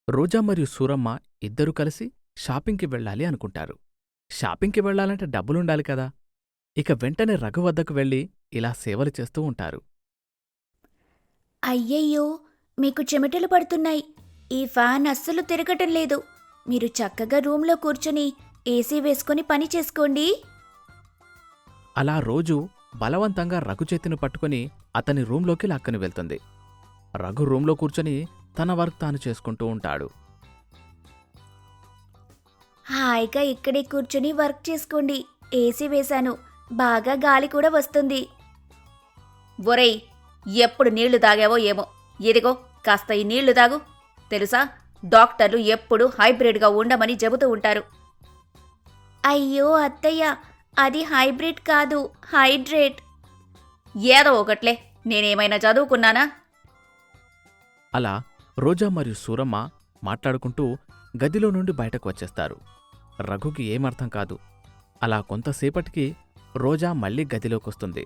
రోజా మరియు సూరమ్మ ఇద్దరూ కలిసి షాపింగ్కి వెళ్ళాలి అనుకుంటారు. షాపింగ్కి వెళ్ళాలంటే డబ్బులుండాలి కదా. ఇక వెంటనే రఘు వద్దకు వెళ్ళి ఇలా సేవలు చేస్తూ ఉంటారు. అయ్యయ్యో, మీకు చెమటలు పడుతున్నాయి. ఈ ఫ్యాన్ అస్సలు తిరగటం లేదు. మీరు చక్కగా రూమ్లో కూర్చుని ఏసీ వేసుకొని పని చేసుకోండి. అలా రోజు బలవంతంగా రఘు చేతిని పట్టుకుని అతని రూంలోకి లాక్కుని వెళ్తుంది. రఘు రూంలో కూర్చొని తన వర్క్ తాను చేసుకుంటూ ఉంటాడు. హాయిగా ఇక్కడే కూర్చుని వర్క్ చేసుకోండి. ఏసీ వేశాను, బాగా గాలి కూడా వస్తుంది. ఒరేయ్, ఎప్పుడు నీళ్లు తాగావో ఏమో. ఇదిగో కాస్త ఈ నీళ్లు తాగు. తెలుసా, డాక్టర్లు ఎప్పుడు హైబ్రిడ్గా ఉండమని చెబుతూ ఉంటారు. అయ్యో అత్తయ్య, అది హైబ్రిడ్ కాదు, హైడ్రేట్. ఏదో ఒకట్లే, నేనేమైనా చదువుకున్నానా? అలా రోజా మరియు సూరమ్మ మాట్లాడుకుంటూ గదిలో నుండి బయటకు వచ్చేస్తారు. రఘుకి ఏమర్థం కాదు. అలా కొంతసేపటికి రోజా మళ్ళీ గదిలోకొస్తుంది.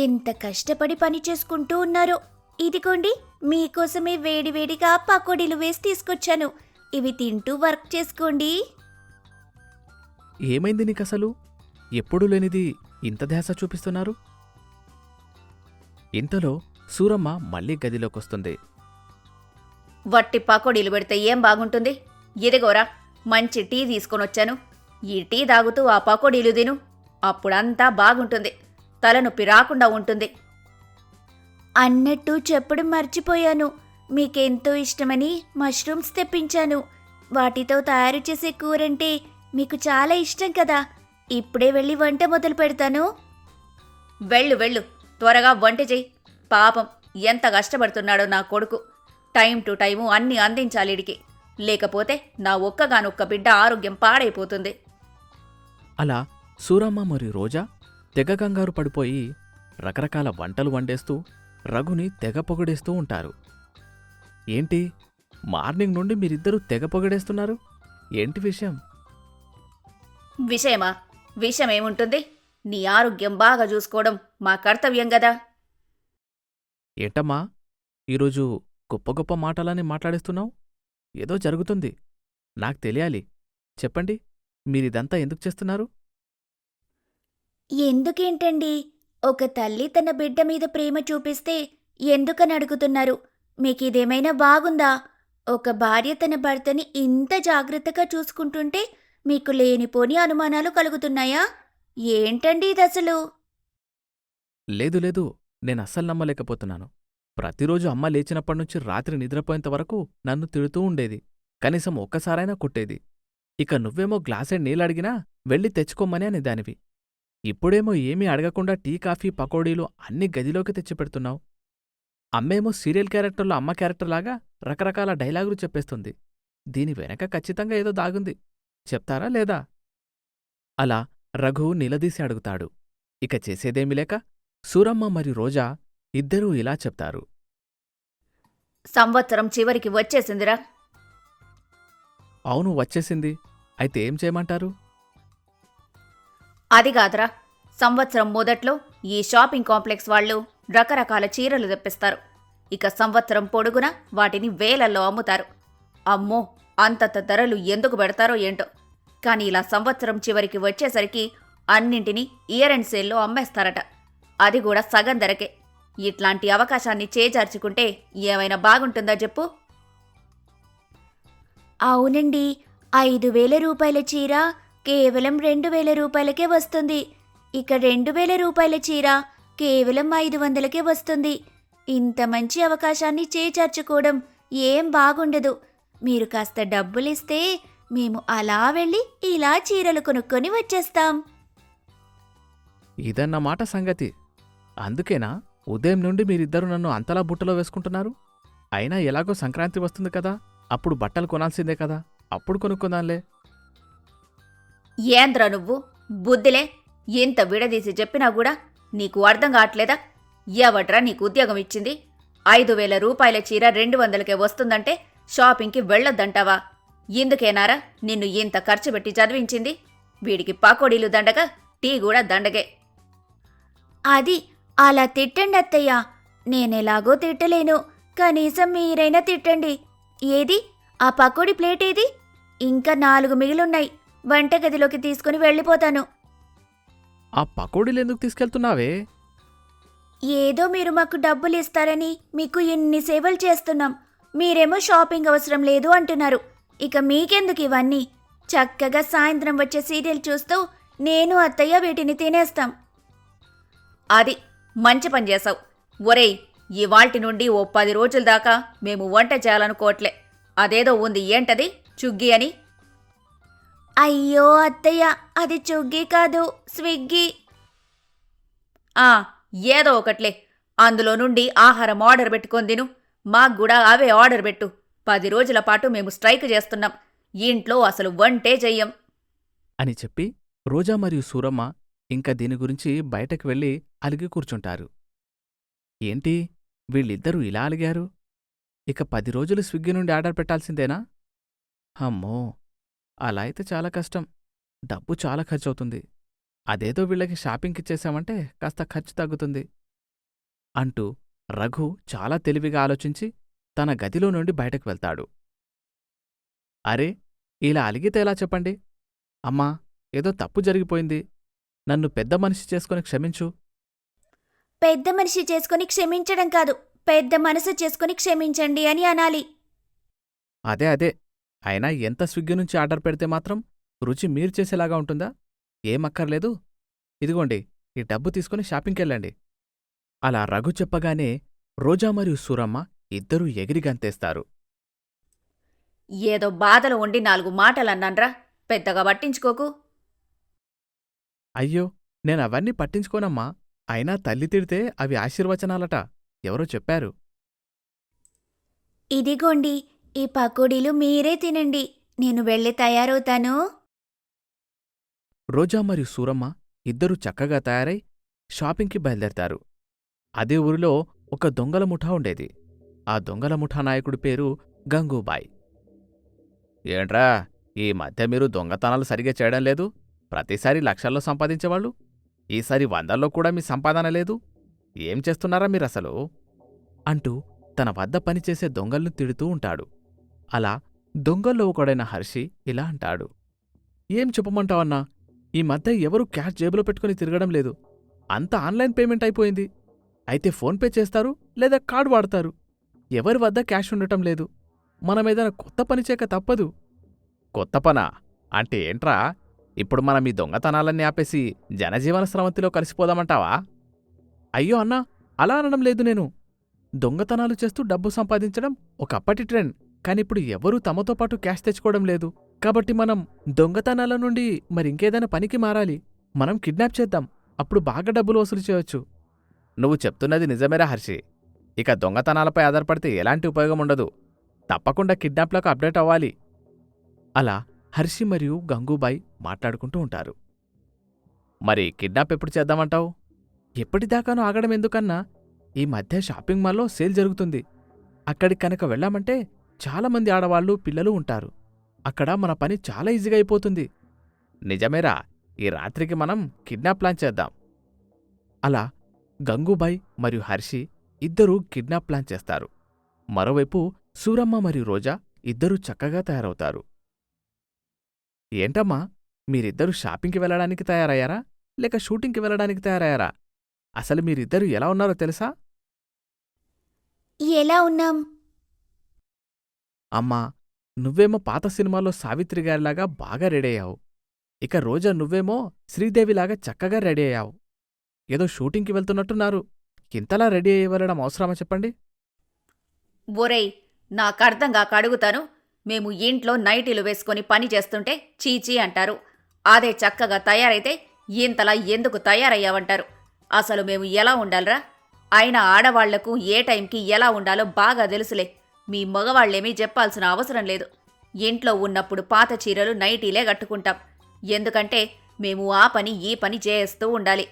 ఎంత కష్టపడి పని చేసుకుంటూ ఉన్నారో. ఇదిగోండి, మీకోసమే వేడివేడిగా పకోడీలు వేసి తీసుకొచ్చాను. ఇవి తింటూ వర్క్ చేసుకోండి. ఏమైంది నీకసలు? ఎప్పుడూ లేనిది ఇంత ధ్యాస చూపిస్తున్నారు? ఇంతలో సూరమ్మ మళ్ళీ గదిలోకొస్తుంది. వట్టి పకోడీలు పెడితే ఏం బాగుంటుంది? ఇదిగోరా, మంచి టీ తీసుకొనొచ్చాను. ఈ టీ తాగుతూ ఆ పకోడీలు తిను. అప్పుడంతా బాగుంటుంది, తలనొప్పి రాకుండా ఉంటుంది. అన్నట్టు చెప్పడం మర్చిపోయాను. మీకెంతో ఇష్టమని మష్రూమ్స్ తెప్పించాను. వాటితో తయారు చేసే కూరంటే మీకు చాలా ఇష్టం కదా. ఇప్పుడే వెళ్ళి వంట మొదలు పెడతాను. వెళ్ళు వెళ్ళు, త్వరగా వంట చెయ్యి. పాపం, ఎంత కష్టపడుతున్నాడో నా కొడుకు. టైం టు టైము అన్నీ అందించాలిడికి. లేకపోతే నా ఒక్కగానొక్క బిడ్డ ఆరోగ్యం పాడైపోతుంది. అలా సూరమ్మ మరియు రోజా తెగ కంగారు పడిపోయి రకరకాల వంటలు వండేస్తూ రఘుని తెగ పొగడేస్తూ ఉంటారు. ఏంటి, మార్నింగ్ నుండి మీరిద్దరూ తెగ పొగడేస్తున్నారు? ఏంటి విషయం? విషయమా? విషయమేముంటుంది? నీ ఆరోగ్యం బాగా చూసుకోవడం మా కర్తవ్యం గదా. ఏంటమ్మా, ఈరోజు గొప్ప గొప్ప మాటలని మాట్లాడేస్తున్నావు? ఏదో జరుగుతుంది, నాకు తెలియాలి. చెప్పండి, మీరిదంతా ఎందుకు చేస్తున్నారు? ఎందుకేంటండి? ఒక తల్లి తన బిడ్డ మీద ప్రేమ చూపిస్తే ఎందుకని అడుగుతున్నారు? మీకిదేమైనా బాగుందా? ఒక భార్య తన భర్తని ఇంత జాగ్రత్తగా చూసుకుంటుంటే మీకు లేనిపోని అనుమానాలు కలుగుతున్నాయా? ఏంటండి ఇదసలు? లేదు లేదు, నేనస్సలు నమ్మలేకపోతున్నాను. ప్రతిరోజు అమ్మ లేచినప్పటినుంచి రాత్రి నిద్రపోయేంత వరకు నన్ను తిడుతూ ఉండేది. కనీసం ఒక్కసారైనా కొట్టేది. ఇక నువ్వేమో గ్లాసెడ్ నీళ్ళడిగినా వెళ్ళి తెచ్చుకోమని అనేదానివి. ఇప్పుడేమో ఏమీ అడగకుండా టీ, కాఫీ, పకోడీలు అన్ని గదిలోకి తెచ్చిపెడుతున్నావు. అమ్మేమో సీరియల్ క్యారెక్టర్లో అమ్మ క్యారెక్టర్లాగా రకరకాల డైలాగులు చెప్పేస్తుంది. దీని వెనక ఖచ్చితంగా ఏదో దాగుంది. చెప్తారా లేదా? అలా రఘు నిలదీసి అడుగుతాడు. ఇక చేసేదేమీ లేక సూరమ్మ మరియు రోజా ఇద్దరూ ఇలా చెప్తారు. సంవత్సరం చివరికి వచ్చేసిందిరా. అవును, వచ్చేసింది. అయితే ఏం చేయమంటారు? అది కాదురా, సంవత్సరం మొదట్లో ఈ షాపింగ్ కాంప్లెక్స్ వాళ్ళు రకరకాల చీరలు తెప్పిస్తారు. ఇక సంవత్సరం పొడుగునా వాటిని వేలల్లో అమ్ముతారు. అమ్మో, అంతంత ధరలు ఎందుకు పెడతారో ఏంటో. కానీ ఇలా సంవత్సరం చివరికి వచ్చేసరికి అన్నింటినీ ఇయర్ అండ్ సేల్లో అమ్మేస్తారట. అది కూడా సగం ధరకే. ఇట్లాంటి అవకాశాన్ని చేజార్చుకుంటే ఏమైనా బాగుంటుందా చెప్పు? అవునండి, 5,000 రూపాయల చీర కేవలం 2,000 రూపాయలకే వస్తుంది. ఇక 2,000 రూపాయల చీర కేవలం 500కే వస్తుంది. ఇంత మంచి అవకాశాన్ని చేజార్చుకోవడం ఏం బాగుండదు. మీరు కాస్త డబ్బులిస్తే మేము అలా వెళ్ళి ఇలా చీరలు కొనుక్కొని వచ్చేస్తాం. ఇదన్నమాట సంగతి. అందుకేనా ఉదయం నుండి మీరిద్దరూ నన్ను అంతలా బుట్టలో వేసుకుంటున్నారు? అయినా ఎలాగో సంక్రాంతి వస్తుంది కదా, అప్పుడు బట్టలు కొనాల్సిందే కదా, అప్పుడు కొనుక్కుందాంలే. ఏంద్రా నువ్వు, బుద్ధిలే. ఎంత విడదీసి చెప్పినా కూడా నీకు అర్థం కావట్లేదా? ఎవడ్రా నీకు ఉద్యోగం ఇచ్చింది? 5,000 రూపాయల చీర 200కే వస్తుందంటే షాపింగ్కి వెళ్ళొద్దంటావా? ఇందుకేనారా నిన్ను ఇంత ఖర్చు పెట్టి చదివించింది? వీడికి పకోడీలు దండగా, టీ కూడా దండగే. అది అలా తిట్టండి అత్తయ్య. నేనెలాగో తిట్టలేను, కనీసం మీరైనా తిట్టండి. ఏది ఆ పకోడీ ప్లేట్ ఏది? ఇంకా 4 మిగిలున్నాయి. వంటగదిలోకి తీసుకుని వెళ్ళిపోతాను. ఆ పకోడీలెందుకు తీసుకెళ్తున్నావే? ఏదో మీరు మాకు డబ్బులిస్తారని మీకు ఇన్ని సేవలు చేస్తున్నాం. మీరేమో షాపింగ్ అవసరం లేదు అంటున్నారు. ఇక మీకెందుకు ఇవన్నీ? చక్కగా సాయంత్రం వచ్చే సీరియల్ చూస్తూ నేను అత్తయ్య వీటిని తినేస్తాం. అది మంచి పని చేశావు. ఒరేయ్, ఇవాల్టి నుండి ఓ 10 రోజుల దాకా మేము వంట చేయాలనుకోవట్లే. అదేదో ఉంది, ఏంటది? చుగ్గీ అని. అయ్యో అత్తయ్య, అది చుగ్గీ కాదు, స్విగ్గీ. ఆ, ఏదో ఒకట్లే. అందులో నుండి ఆహారం ఆర్డర్ పెట్టుకొని తిను. మాకు కూడా అవే ఆర్డర్ పెట్టు. 10 రోజుల పాటు మేము స్ట్రైక్ చేస్తున్నాం. ఇంట్లో అసలు వంటే చెయ్యం. అని చెప్పి రోజా మరియు సూరమ్మ ఇంక దీని గురించి బయటకు వెళ్ళి అలిగి కూర్చుంటారు. ఏంటి, వీళ్ళిద్దరూ ఇలా అలిగారు? ఇక 10 రోజులు స్విగ్గీ నుండి ఆర్డర్ పెట్టాల్సిందేనా? అమ్మో, అలా అయితే చాలా కష్టం. డబ్బు చాలా ఖర్చవుతుంది. అదేదో వీళ్ళకి షాపింగ్కిచ్చేశామంటే కాస్త ఖర్చు తగ్గుతుంది అంటూ రఘు చాలా తెలివిగా ఆలోచించి తన గదిలో నుండి బయటకు వెళ్తాడు. అరే, ఇలా అలిగితే ఎలా చెప్పండి? అమ్మా, ఏదో తప్పు జరిగిపోయింది. నన్ను పెద్ద మనిషి చేసుకుని క్షమించు. పెద్ద మనిషి చేసుకుని క్షమించడం కాదు, పెద్ద మనసు చేసుకుని క్షమించండి అని అనాలి. అదే. అయినా ఎంత స్విగ్గీ నుంచి ఆర్డర్ పెడితే మాత్రం రుచి మీరు చేసేలాగా ఉంటుందా? ఏమక్కర్లేదు. ఇదిగోండి, ఈ డబ్బు తీసుకుని షాపింగ్కెళ్ళండి. అలా రఘు చెప్పగానే రోజా మరియు సూరమ్మ ఇద్దరూ ఎగిరి గంతేస్తారు. ఏదో బాధలో ఉండి 4 మాటలన్నాన్రా, పెద్దగా పట్టించుకోకు. అయ్యో, నేనవన్నీ పట్టించుకోనమ్మా. అయినా తల్లి తిడితే అవి ఆశీర్వచనాలట, ఎవరో చెప్పారు. ఇదిగోండి, ఈ పకోడీలు మీరే తినండి. నేను వెళ్ళి తయారవుతాను. రోజా మరియు సూరమ్మ ఇద్దరూ చక్కగా తయారై షాపింగ్కి బయలుదేరతారు. అదే ఊరిలో ఒక దొంగల ముఠా ఉండేది. ఆ దొంగల ముఠా నాయకుడి పేరు గంగూబాయ్. ఏంట్రా, ఈ మధ్య మీరు దొంగతనాలు సరిగా చేయడం లేదు? ప్రతిసారి లక్షల్లో సంపాదించేవాళ్ళు, ఈసారి 100లో కూడా మీ సంపాదన లేదు. ఏం చేస్తున్నారా మీరసలు? అంటూ తన వద్ద పనిచేసే దొంగల్ని తిడుతూ ఉంటాడు. అలా దొంగల్లో ఒకడైన హర్షి ఇలా అంటాడు. ఏం చెప్పమంటావన్నా, ఈ మధ్య ఎవరూ క్యాష్ జేబులో పెట్టుకుని తిరగడం లేదు. అంతా ఆన్లైన్ పేమెంట్ అయిపోయింది. అయితే ఫోన్పే చేస్తారు లేదా కార్డు వాడతారు. ఎవరి వద్ద క్యాష్ ఉండటం లేదు. మనమేదైనా కొత్త పని చేయక తప్పదు. కొత్త పనా అంటే ఏంట్రా? ఇప్పుడు మనం ఈ దొంగతనాలన్నీ ఆపేసి జనజీవన స్రవంతిలో కలిసిపోదామంటావా? అయ్యో అన్నా, అలా అనడం లేదు నేను. దొంగతనాలు చేస్తూ డబ్బు సంపాదించడం ఒకప్పటి ట్రెండ్. కానిప్పుడు ఎవరూ తమతో పాటు క్యాష్ తెచ్చుకోవడం లేదు. కాబట్టి మనం దొంగతనాల నుండి మరింకేదైనా పనికి మారాలి. మనం కిడ్నాప్ చేద్దాం. అప్పుడు బాగా డబ్బులు వసూలు చేయొచ్చు. నువ్వు చెప్తున్నది నిజమేరా హర్షి. ఇక దొంగతనాలపై ఆధారపడితే ఎలాంటి ఉపయోగం ఉండదు. తప్పకుండా కిడ్నాప్లకు అప్డేట్ అవ్వాలి. అలా హర్షి మరియు గంగూబాయ్ మాట్లాడుకుంటూ ఉంటారు. మరి కిడ్నాప్ ఎప్పుడు చేద్దామంటావు? ఎప్పటిదాకానో ఆగడం ఎందుకన్నా? ఈ మధ్య షాపింగ్ మాల్లో సేల్ జరుగుతుంది. అక్కడికి కనుక వెళ్ళామంటే చాలామంది ఆడవాళ్లు, పిల్లలు ఉంటారు. అక్కడ మన పని చాలా ఈజీగా అయిపోతుంది. నిజమేరా, ఈ రాత్రికి మనం కిడ్నాప్ ప్లాన్ చేద్దాం. అలా గంగూబాయ్ మరియు హర్షి ఇద్దరూ కిడ్నాప్ ప్లాన్ చేస్తారు. మరోవైపు సూరమ్మ మరియు రోజా ఇద్దరూ చక్కగా తయారవుతారు. ఏంటమ్మా, మీరిద్దరూ షాపింగ్కి వెళ్ళడానికి తయారయ్యారా లేక షూటింగ్కి వెళ్ళడానికి తయారయ్యారా? అసలు మీరిద్దరూ ఎలా ఉన్నారో తెలుసా? ఎలా ఉన్నాం? అమ్మా, నువ్వేమో పాత సినిమాలో సావిత్రిగారిలాగా బాగా రెడీ అయ్యావు. ఇక రోజా నువ్వేమో శ్రీదేవిలాగా చక్కగా రెడీ అయ్యావు. ఏదో షూటింగ్కి వెళ్తున్నట్టున్నారు. ఇంతలా రెడీ అయ్యి వెళ్ళడం అవసరమా చెప్పండి? ఒరేయ్, నాకర్థంగాక అడుగుతాను. మేము ఇంట్లో నైటీలు వేసుకొని పని చేస్తుంటే చీచీ అంటారు. అదే చక్కగా తయారైతే ఇంతలా ఎందుకు తయారయ్యావంటారు. అసలు మేము ఎలా ఉండాలరా? అయినా ఆడవాళ్లకు ఏ టైంకి ఎలా ఉండాలో బాగా తెలుసులే. మీ మగవాళ్లేమీ చెప్పాల్సిన అవసరం లేదు. ఇంట్లో ఉన్నప్పుడు పాత చీరలు, నైటీలే కట్టుకుంటాం. ఎందుకంటే మేము ఆ పని ఈ పని చేస్తూ ఉండాలి.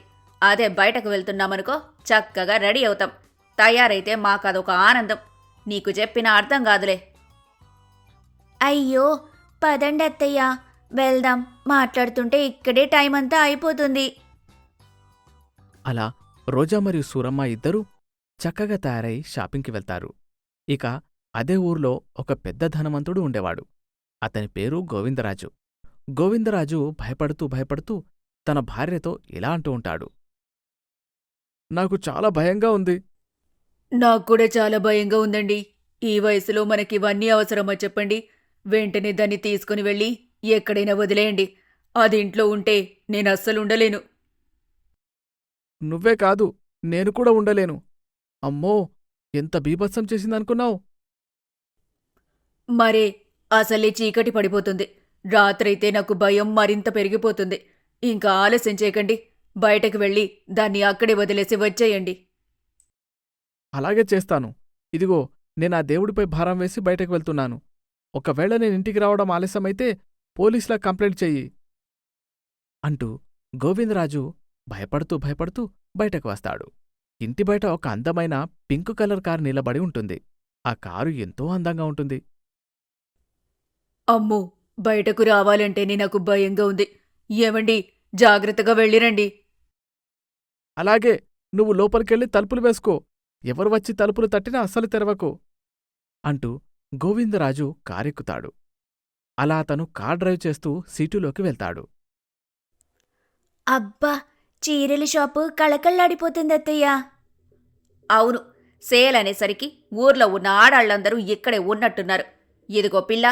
అదే బయటకు వెళ్తున్నామనుకో, చక్కగా రెడీ అవుతాం. తయారైతే మాకదొక ఆనందం. నీకు చెప్పినా అర్థం కాదులే. అయ్యో, పదండి అత్తయ్య, వెళ్దాం. మాట్లాడుతుంటే ఇక్కడే టైం అంతా అయిపోతుంది. అలా రోజా మరియు సూరమ్మ ఇద్దరూ చక్కగా తయారై షాపింగ్కి వెళ్తారు. ఇక అదే ఊర్లో ఒక పెద్ద ధనవంతుడు ఉండేవాడు. అతని పేరు గోవిందరాజు. గోవిందరాజు భయపడుతూ భయపడుతూ తన భార్యతో ఇలా అంటూ ఉంటాడు. నాకు చాలా భయంగా ఉంది. నాక్కూడా చాలా భయంగా ఉందండి. ఈ వయసులో మనకివన్నీ అవసరమా చెప్పండి? వెంటనే దాన్ని తీసుకుని వెళ్ళి ఎక్కడైనా వదిలేయండి. అది ఇంట్లో ఉంటే నేనస్సలుండలేను. నువ్వే కాదు, నేను కూడా ఉండలేను. అమ్మో, ఎంత బీభత్సం చేసిందనుకున్నావు? మరే, అసలే చీకటి పడిపోతుంది. రాత్రైతే నాకు భయం మరింత పెరిగిపోతుంది. ఇంకా ఆలస్యం చేయకండి. బయటకు వెళ్ళి దాన్ని అక్కడే వదిలేసి వచ్చేయండి. అలాగే చేస్తాను. ఇదిగో, నేనా దేవుడిపై భారం వేసి బయటకు వెళ్తున్నాను. ఒకవేళ నేనింటికి రావడం ఆలస్యమైతే పోలీసులకు కంప్లైంట్ చెయ్యి అంటూ గోవిందరాజు భయపడుతూ భయపడుతూ బయటకు వస్తాడు. ఇంటి బయట ఒక అందమైన పింక్ కలర్ కారు నిలబడి ఉంటుంది. ఆ కారు ఎంతో అందంగా ఉంటుంది. అమ్మో, బయటకు రావాలంటేనే నాకు భయంగా ఉంది. ఏమండి, జాగ్రత్తగా వెళ్ళిరండి. అలాగే, నువ్వు లోపలికెళ్ళి తలుపులు వేసుకో. ఎవరు వచ్చి తలుపులు తట్టినా అస్సలు తెరవకు అంటూ గోవిందరాజు కారెక్కుతాడు. అలా అతను కార్ డ్రైవ్ చేస్తూ సిటీలోకి వెళ్తాడు. అబ్బా, చీరల షాపు కళకళ్ళాడిపోతుందత్తయ్యా. అవును, సేల్ అనేసరికి ఊర్లో ఉన్న ఆడాళ్లందరూ ఇక్కడే ఉన్నట్టున్నారు. ఇదిగో పిల్ల,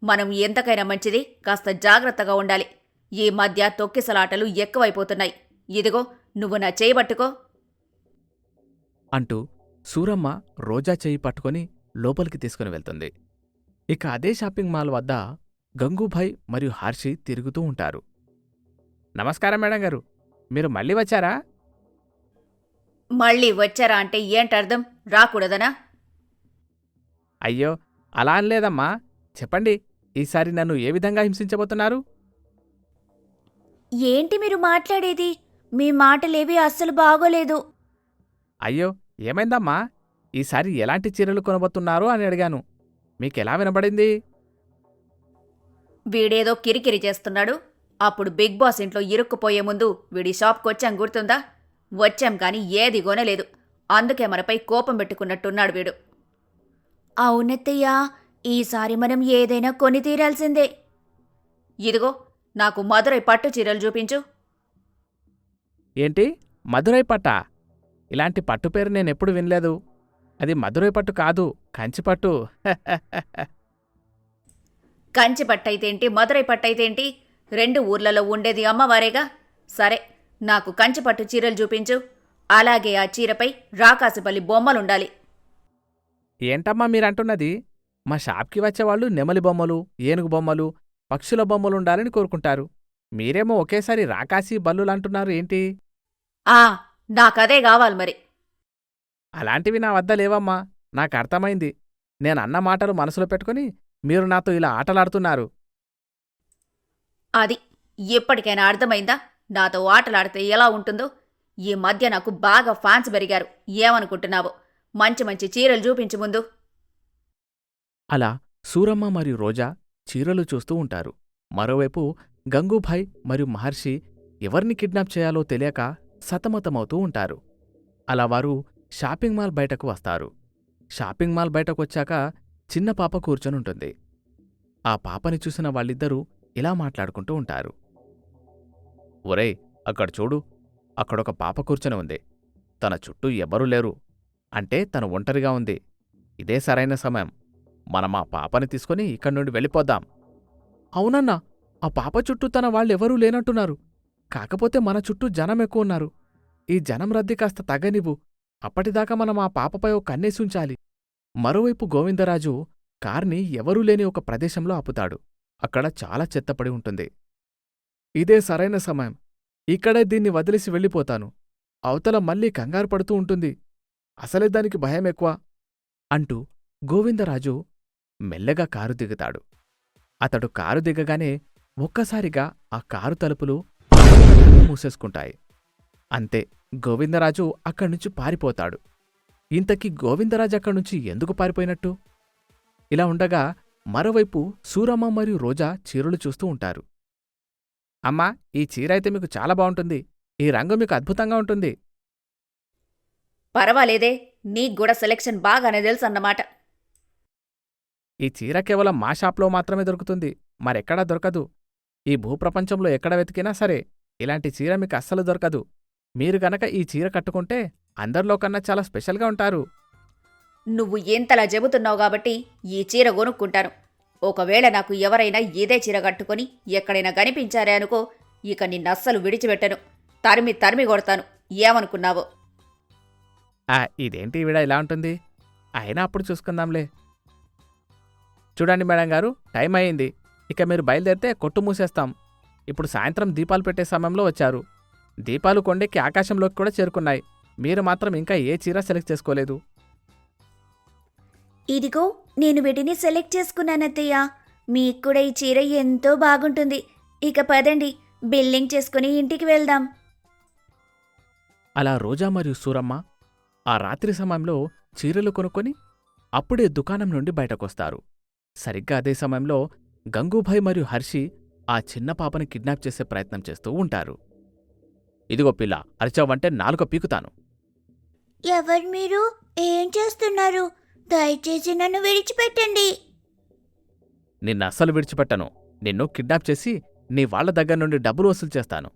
మనం ఎంతకైనా మంచిది కాస్త జాగ్రత్తగా ఉండాలి. ఈ మధ్య తొక్కిసలాటలు ఎక్కువైపోతున్నాయి. ఇదిగో, నువ్వు నా చేయి పట్టుకో అంటూ సూరమ్మ రోజా చెయ్యి పట్టుకొని లోపలికి తీసుకుని వెళ్తుంది. ఇక అదే షాపింగ్ మాల్ వద్ద గంగూభాయ్ మరియు హార్షి తిరుగుతూ ఉంటారు. నమస్కారం మేడం గారు, మీరు మళ్ళీ వచ్చారా? మళ్ళీ వచ్చారా అంటే ఏంటర్థం? రాకూడదనా? అయ్యో, అలా అనలేదమ్మా. చెప్పండి, ఈసారి నన్ను ఏ విధంగా హింసించబోతున్నారు? ఏంటి మీరు మాట్లాడేది? మీ మాటలేవి అస్సలు బాగోలేదు. అయ్యో, ఏమైందమ్మా? ఈసారి ఎలాంటి చీరలు కొనబోతున్నారు అని అడిగాను. మీకెలా వినబడింది? వీడేదో కిరికిరి చేస్తున్నాడు. అప్పుడు బిగ్ బాస్ ఇంట్లో ఇరుక్కుపోయే ముందు వీడి షాప్కొచ్చాం గుర్తుందా? వచ్చాం కాని ఏది కొనలేదు. అందుకే మనపై కోపం పెట్టుకున్నట్టున్నాడు వీడు. అవునత్తయ్యా, ఈసారి మనం ఏదైనా కొని తీరాల్సిందే. ఇదిగో, నాకు మదురై పట్టు చీరలు చూపించు. ఏంటి, మదురై పట్టా? ఇలాంటి పట్టు పేరు నేనెప్పుడు వినలేదు. అది మదురై పట్టు కాదు, కంచిపట్టు. కంచి పట్టయితేంటి, మదురై పట్టయితేంటి, 2 ఊర్లలో ఉండేది అమ్మవారేగా. సరే, నాకు కంచి పట్టు చీరలు చూపించు. అలాగే ఆ చీరపై రాకాసిపల్లి బొమ్మలుండాలి. ఏంటమ్మా మీరంటున్నది? మా షాప్కి వచ్చేవాళ్ళు నెమలి బొమ్మలు, ఏనుగు బొమ్మలు, పక్షుల బొమ్మలుండాలని కోరుకుంటారు. మీరేమో ఒకేసారి రాకాసి బల్లులంటున్నారు ఏంటి? ఆ, నాకదే కావాలి మరి. అలాంటివి నా వద్ద లేవమ్మా. నాకర్థమైంది. నేనన్న మాటలు మనసులో పెట్టుకుని మీరు నాతో ఇలా ఆటలాడుతున్నారు. అది ఇప్పటికైనా అర్థమైందా నాతో ఆటలాడితే ఎలా ఉంటుందో? ఈ మధ్య నాకు బాగా ఫ్యాన్స్ పెరిగారు. ఏమనుకుంటున్నావు? మంచి మంచి చీరలు చూపించు ముందు. అలా సూరమ్మ మరియు రోజా చీరలు చూస్తూ ఉంటారు. మరోవైపు గంగూభాయ్ మరియు మహర్షి ఎవర్ని కిడ్నాప్ చేయాలో తెలియక సతమతమవుతూ ఉంటారు. అలా వారు షాపింగ్ మాల్ బయటకు వస్తారు. షాపింగ్ మాల్ బయటకొచ్చాక చిన్న పాప కూర్చొనుంటుంది. ఆ పాపని చూసిన వాళ్ళిద్దరూ ఇలా మాట్లాడుకుంటూ ఉంటారు. ఒరేయ్, అక్కడ చూడు, అక్కడొక పాప కూర్చొని ఉంది. తన చుట్టూ ఎవ్వరూ లేరు. అంటే తను ఒంటరిగా ఉంది. ఇదే సరైన సమయం. మనం ఆ పాపని తీసుకుని ఇక్కడి నుండి వెళ్ళిపోదాం. అవునన్నా, ఆ పాప చుట్టూ తన వాళ్ళెవరూ లేనట్టున్నారు. కాకపోతే మన చుట్టూ జనం ఎక్కువ ఉన్నారు. ఈ జనం రద్దీ కాస్త తగ్గనివ్వు. అప్పటిదాకా మనం ఆ పాపపై ఓ కన్నేసి ఉంచాలి. మరోవైపు గోవిందరాజు కార్ని ఎవరూ లేని ఒక ప్రదేశంలో ఆపుతాడు. అక్కడ చాలా చెత్తపడి ఉంటుంది. ఇదే సరైన సమయం. ఇక్కడే దీన్ని వదిలేసి వెళ్ళిపోతాను. అవతల మళ్ళీ కంగారు పడుతూ ఉంటుంది. అసలే దానికి భయం ఎక్కువ అంటూ గోవిందరాజు మెల్లగా కారు దిగుతాడు. అతడు కారు దిగగానే ఒక్కసారిగా ఆ కారు తలుపులు మూసేసుకుంటాయి. అంతే, గోవిందరాజు అక్కడ్నుంచి పారిపోతాడు. ఇంతకీ గోవిందరాజు అక్కడ్నుంచి ఎందుకు పారిపోయినట్టు? ఇలా ఉండగా మరోవైపు సూరమ్మ మరియు రోజా చీరలు చూస్తూ ఉంటారు. అమ్మా, ఈ చీరైతే మీకు చాలా బావుంటుంది. ఈ రంగు మీకు అద్భుతంగా ఉంటుంది. పర్వాలేదే, నీకు కూడా సెలెక్షన్ బాగానే తెలుసన్నమాట. ఈ చీర కేవలం మా షాప్లో మాత్రమే దొరుకుతుంది, మరెక్కడా దొరకదు. ఈ భూప్రపంచంలో ఎక్కడ వెతికినా సరే ఇలాంటి చీర మీకు అస్సలు దొరకదు. మీరు గనక ఈ చీర కట్టుకుంటే అందరిలో కన్నా చాలా స్పెషల్గా ఉంటారు. నువ్వు ఎంతలా చెబుతున్నావు కాబట్టి ఈ చీర కొనుక్కుంటాను. ఒకవేళ నాకు ఎవరైనా ఇదే చీర కట్టుకొని ఎక్కడైనా కనిపించారే అనుకో, ఇక నిన్నస్సలు విడిచిపెట్టను. తరిమి తరిమి కొడతాను. ఏమనుకున్నావో? ఇదేంటి ఈవిడ ఇలా ఉంటుంది? అయినా అప్పుడు చూసుకుందాంలే. చూడండి మేడం గారు, టైం అయింది. ఇక మీరు బయలుదేరితే కొట్టు మూసేస్తాం. ఇప్పుడు సాయంత్రం దీపాలు పెట్టే సమయంలో వచ్చారు. దీపాలు కొండెక్కి ఆకాశంలోకి కూడా చేరుకున్నాయి. మీరు మాత్రం ఇంకా ఏ చీర సెలెక్ట్ చేసుకోలేదు. ఇదిగో నేను వీటిని సెలెక్ట్ చేసుకున్నానత్తయ్య. మీకు కూడా ఈ చీర ఎంతో బాగుంటుంది. ఇక పదండి, బిల్లింగ్ చేసుకుని ఇంటికి వెళ్దాం. అలా రోజా మరియు సూరమ్మ ఆ రాత్రి సమయంలో చీరలు కొనుక్కొని అప్పుడే దుకాణం నుండి బయటకొస్తారు. సరిగ్గా అదే సమయంలో గంగూభాయ్ మరియు హర్షి ఆ చిన్న పాపని కిడ్నాప్ చేసే ప్రయత్నం చేస్తూ ఉంటారు. ఇదిగో పిల్ల, అరిచావంటే నాలుక పీకుతాను. ఎవరు మీరు? ఏం చేస్తున్నారు? దయచేసి నన్ను విడిచిపెట్టండి. నిన్న అస్సలు విడిచిపెట్టను. నిన్ను కిడ్నాప్ చేసి నీ వాళ్ల దగ్గర నుండి డబ్బులు వసూలు చేస్తాను.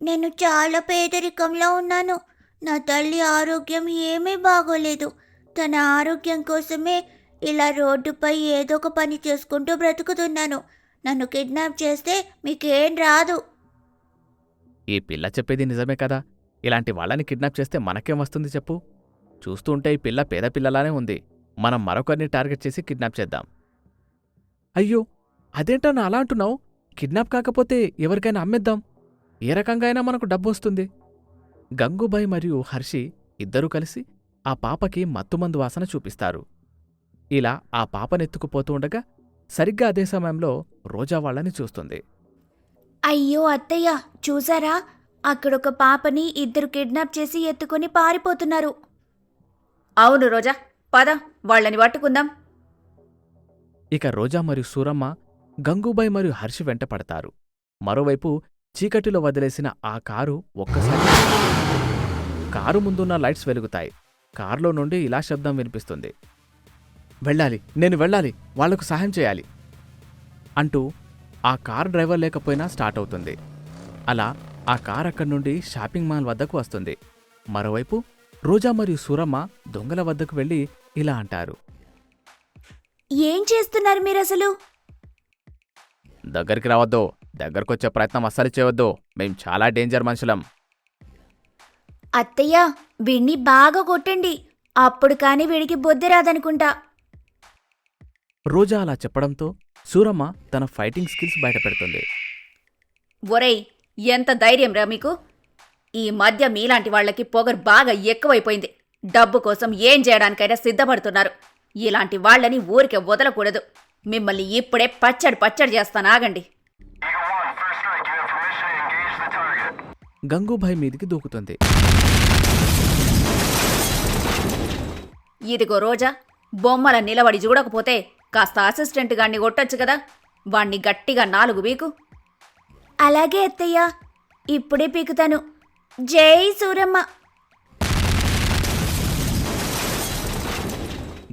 నేను చాలా పేదరికంలో ఉన్నాను. నా తల్లి ఆరోగ్యం ఏమీ బాగోలేదు. తన ఆరోగ్యం కోసమే ఇలా రోడ్డుపై ఏదో ఒక పని చేసుకుంటూ బ్రతుకుతున్నాను. నన్ను కిడ్నాప్ చేస్తే మీకేం రాదు. ఈ పిల్ల చెప్పేది నిజమే కదా. ఇలాంటి వాళ్ళని కిడ్నాప్ చేస్తే మనకేం వస్తుంది చెప్పు? చూస్తూ ఉంటే ఈ పిల్ల పేద పిల్లలానే ఉంది. మనం మరొకరిని టార్గెట్ చేసి కిడ్నాప్ చేద్దాం. అయ్యో, అదేంటన్నా అలా అంటున్నావు? కిడ్నాప్ కాకపోతే ఎవరికైనా అమ్మేద్దాం. ఏ రకంగా అయినా మనకు డబ్బు వస్తుంది. గంగూబాయ్ మరియు హర్షి ఇద్దరూ కలిసి ఆ పాపకి మత్తుమందు వాసన చూపిస్తారు. ఇలా ఆ పాపనెత్తుకుపోతూ ఉండగా సరిగ్గా అదే సమయంలో రోజా వాళ్ళని చూస్తుంది. అయ్యో అత్తయ్య, చూసారా? అక్కడొక పాపని ఇద్దరు కిడ్నాప్ చేసి ఎత్తుకొని పారిపోతున్నారు. అవును రోజా, పద వాళ్ళని పట్టుకుందాం. ఇక రోజా మరియు సూరమ్మ గంగూబాయ్ మరియు హర్షి వెంట పడతారు. మరోవైపు చీకటిలో వదిలేసిన ఆ కారు ఒక్కసారి కారు ముందున్న లైట్స్ వెలుగుతాయి. కారులో నుండి ఇలా శబ్దం వినిపిస్తుంది. వెళ్ళాలి, నేను వెళ్ళాలి, వాళ్లకు సహాయం చేయాలి అంటూ ఆ కారు డ్రైవర్ లేకపోయినా స్టార్ట్ అవుతుంది. అలా ఆ కార్ అక్కడి నుండి షాపింగ్ మాల్ వద్దకు వస్తుంది. మరోవైపు రోజా మరియు సూరమ్మ దొంగల వద్దకు వెళ్ళి ఇలా అంటారు. ఏం చేస్తున్నారు మీరసలు? దగ్గరికి రావద్దు, దగ్గరకొచ్చే ప్రయత్నం అస్సలు చేయవద్దు. మేం చాలా డేంజర్ మనుషులం. అత్తయ్య, వీణ్ణి బాగా కొట్టండి. అప్పుడు కాని వీడికి బుద్ధి రాదనుకుంటా. రోజా అలా చెప్పడంతో సూరమ్మ తన ఫైటింగ్ స్కిల్స్ బయటపెడుతుంది. ఒరేయ్, ఎంత ధైర్యం రా మీకు? ఈ మధ్య మీలాంటి వాళ్లకి పొగరు బాగా ఎక్కువైపోయింది. డబ్బు కోసం ఏం చేయడానికైనా సిద్ధపడుతున్నారు. ఇలాంటి వాళ్లని ఊరికే వదలకూడదు. మిమ్మల్ని ఇప్పుడే పచ్చడి చేస్తానాగండి. గంగూభాయ్ మీదికి దూకుతుంది. ఇదిగో రోజా, బొమ్మల నిలబడి చూడకపోతే కాస్త అసిస్టెంట్ గాన్ని కొట్టొచ్చు కదా. వాణ్ణి గట్టిగా 4 పీకు. అలాగే అత్తయ్య, ఇప్పుడే పీకుతాను. జై సూరమ్మ.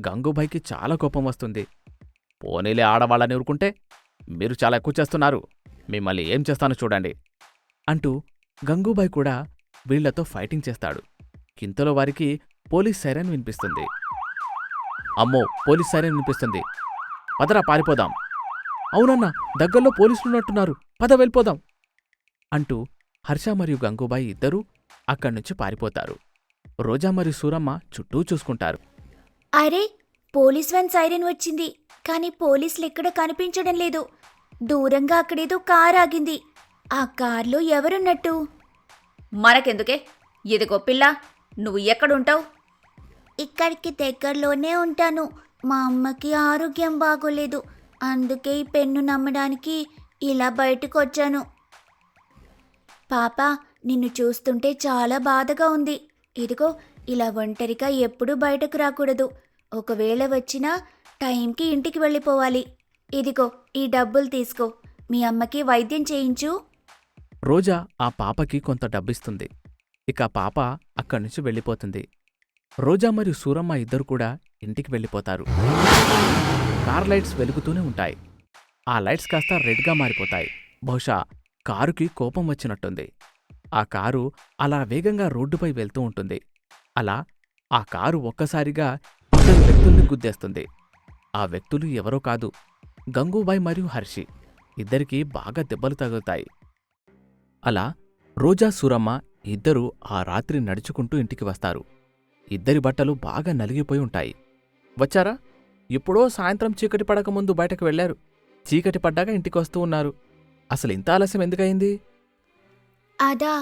గంగూభాయ్కి చాలా కోపం వస్తుంది. పోనీలే, ఆడవాళ్ళని ఊరుకుంటే మీరు చాలా ఎక్కువ చేస్తున్నారు. మిమ్మల్ని ఏం చేస్తానో చూడండి అంటూ గంగూభాయ్ కూడా వీళ్లతో ఫైటింగ్ చేస్తాడు. ఇంతలో వారికి పోలీస్ సైరన్ వినిపిస్తుంది. అమ్మో, పోలీస్ సైరన్ వినిపిస్తుంది. పదరా పారిపోదాం. అవునన్నా, దగ్గరలో పోలీసులున్నట్టున్నారు, పద వెళ్ళిపోదాం అంటూ హర్ష మరియు గంగూబాయ్ ఇద్దరూ అక్కడ్నుంచి పారిపోతారు. రోజా మరియు సూరమ్మ చుట్టూ చూసుకుంటారు. అరే, పోలీస్ వ్యాన్ సైరన్ వచ్చింది, కానీ పోలీసులెక్కడ కనిపించడం లేదు. దూరంగా అక్కడేదో కార్ ఆగింది. ఆ కార్లో ఎవరున్నట్టు? మనకెందుకే? ఇదిగో పిల్ల, నువ్వు ఎక్కడుంటావు? ఇక్కడికి దగ్గరలోనే ఉంటాను. మా అమ్మకి ఆరోగ్యం బాగోలేదు. అందుకే ఈ పెన్ను నమ్మడానికి ఇలా బయటకు వచ్చాను. పాపా, నిన్ను చూస్తుంటే చాలా బాధగా ఉంది. ఇదిగో, ఇలా ఒంటరిగా ఎప్పుడూ బయటకు రాకూడదు. ఒకవేళ వచ్చినా టైంకి ఇంటికి వెళ్ళిపోవాలి. ఇదిగో, ఈ డబ్బులు తీసుకో. మీ అమ్మకి వైద్యం చేయించు. రోజా ఆ పాపకి కొంత డబ్బిస్తుంది. ఇక పాప అక్కడ్నుంచి వెళ్ళిపోతుంది. రోజా మరియు సూరమ్మ ఇద్దరు కూడా ఇంటికి వెళ్ళిపోతారు. కార్ లైట్స్ వెలుగుతూనే ఉంటాయి. ఆ లైట్స్ కాస్త రెడ్గా మారిపోతాయి. బహుశా కారుకి కోపం వచ్చినట్టుంది. ఆ కారు అలా వేగంగా రోడ్డుపై వెళ్తూ ఉంటుంది. అలా ఆ కారు ఒక్కసారిగా ఇద్దరు వ్యక్తుల్ని గుద్దేస్తుంది. ఆ వ్యక్తులు ఎవరో కాదు, గంగూబాయ్ మరియు హర్షి. ఇద్దరికీ బాగా దెబ్బలు తగులుతాయి. అలా రోజా, సూరమ్మ ఇద్దరూ ఆ రాత్రి నడుచుకుంటూ ఇంటికి వస్తారు. ఇద్దరి బట్టలు బాగా నలిగిపోయి ఉంటాయి. వచ్చారా? ఎప్పుడో సాయంత్రం చీకటి పడకముందు బయటకు వెళ్లారు. చీకటి పడ్డాక ఇంటికి వస్తూ ఉన్నారు. అసలింత ఆలస్యం ఎందుకయింది? అదా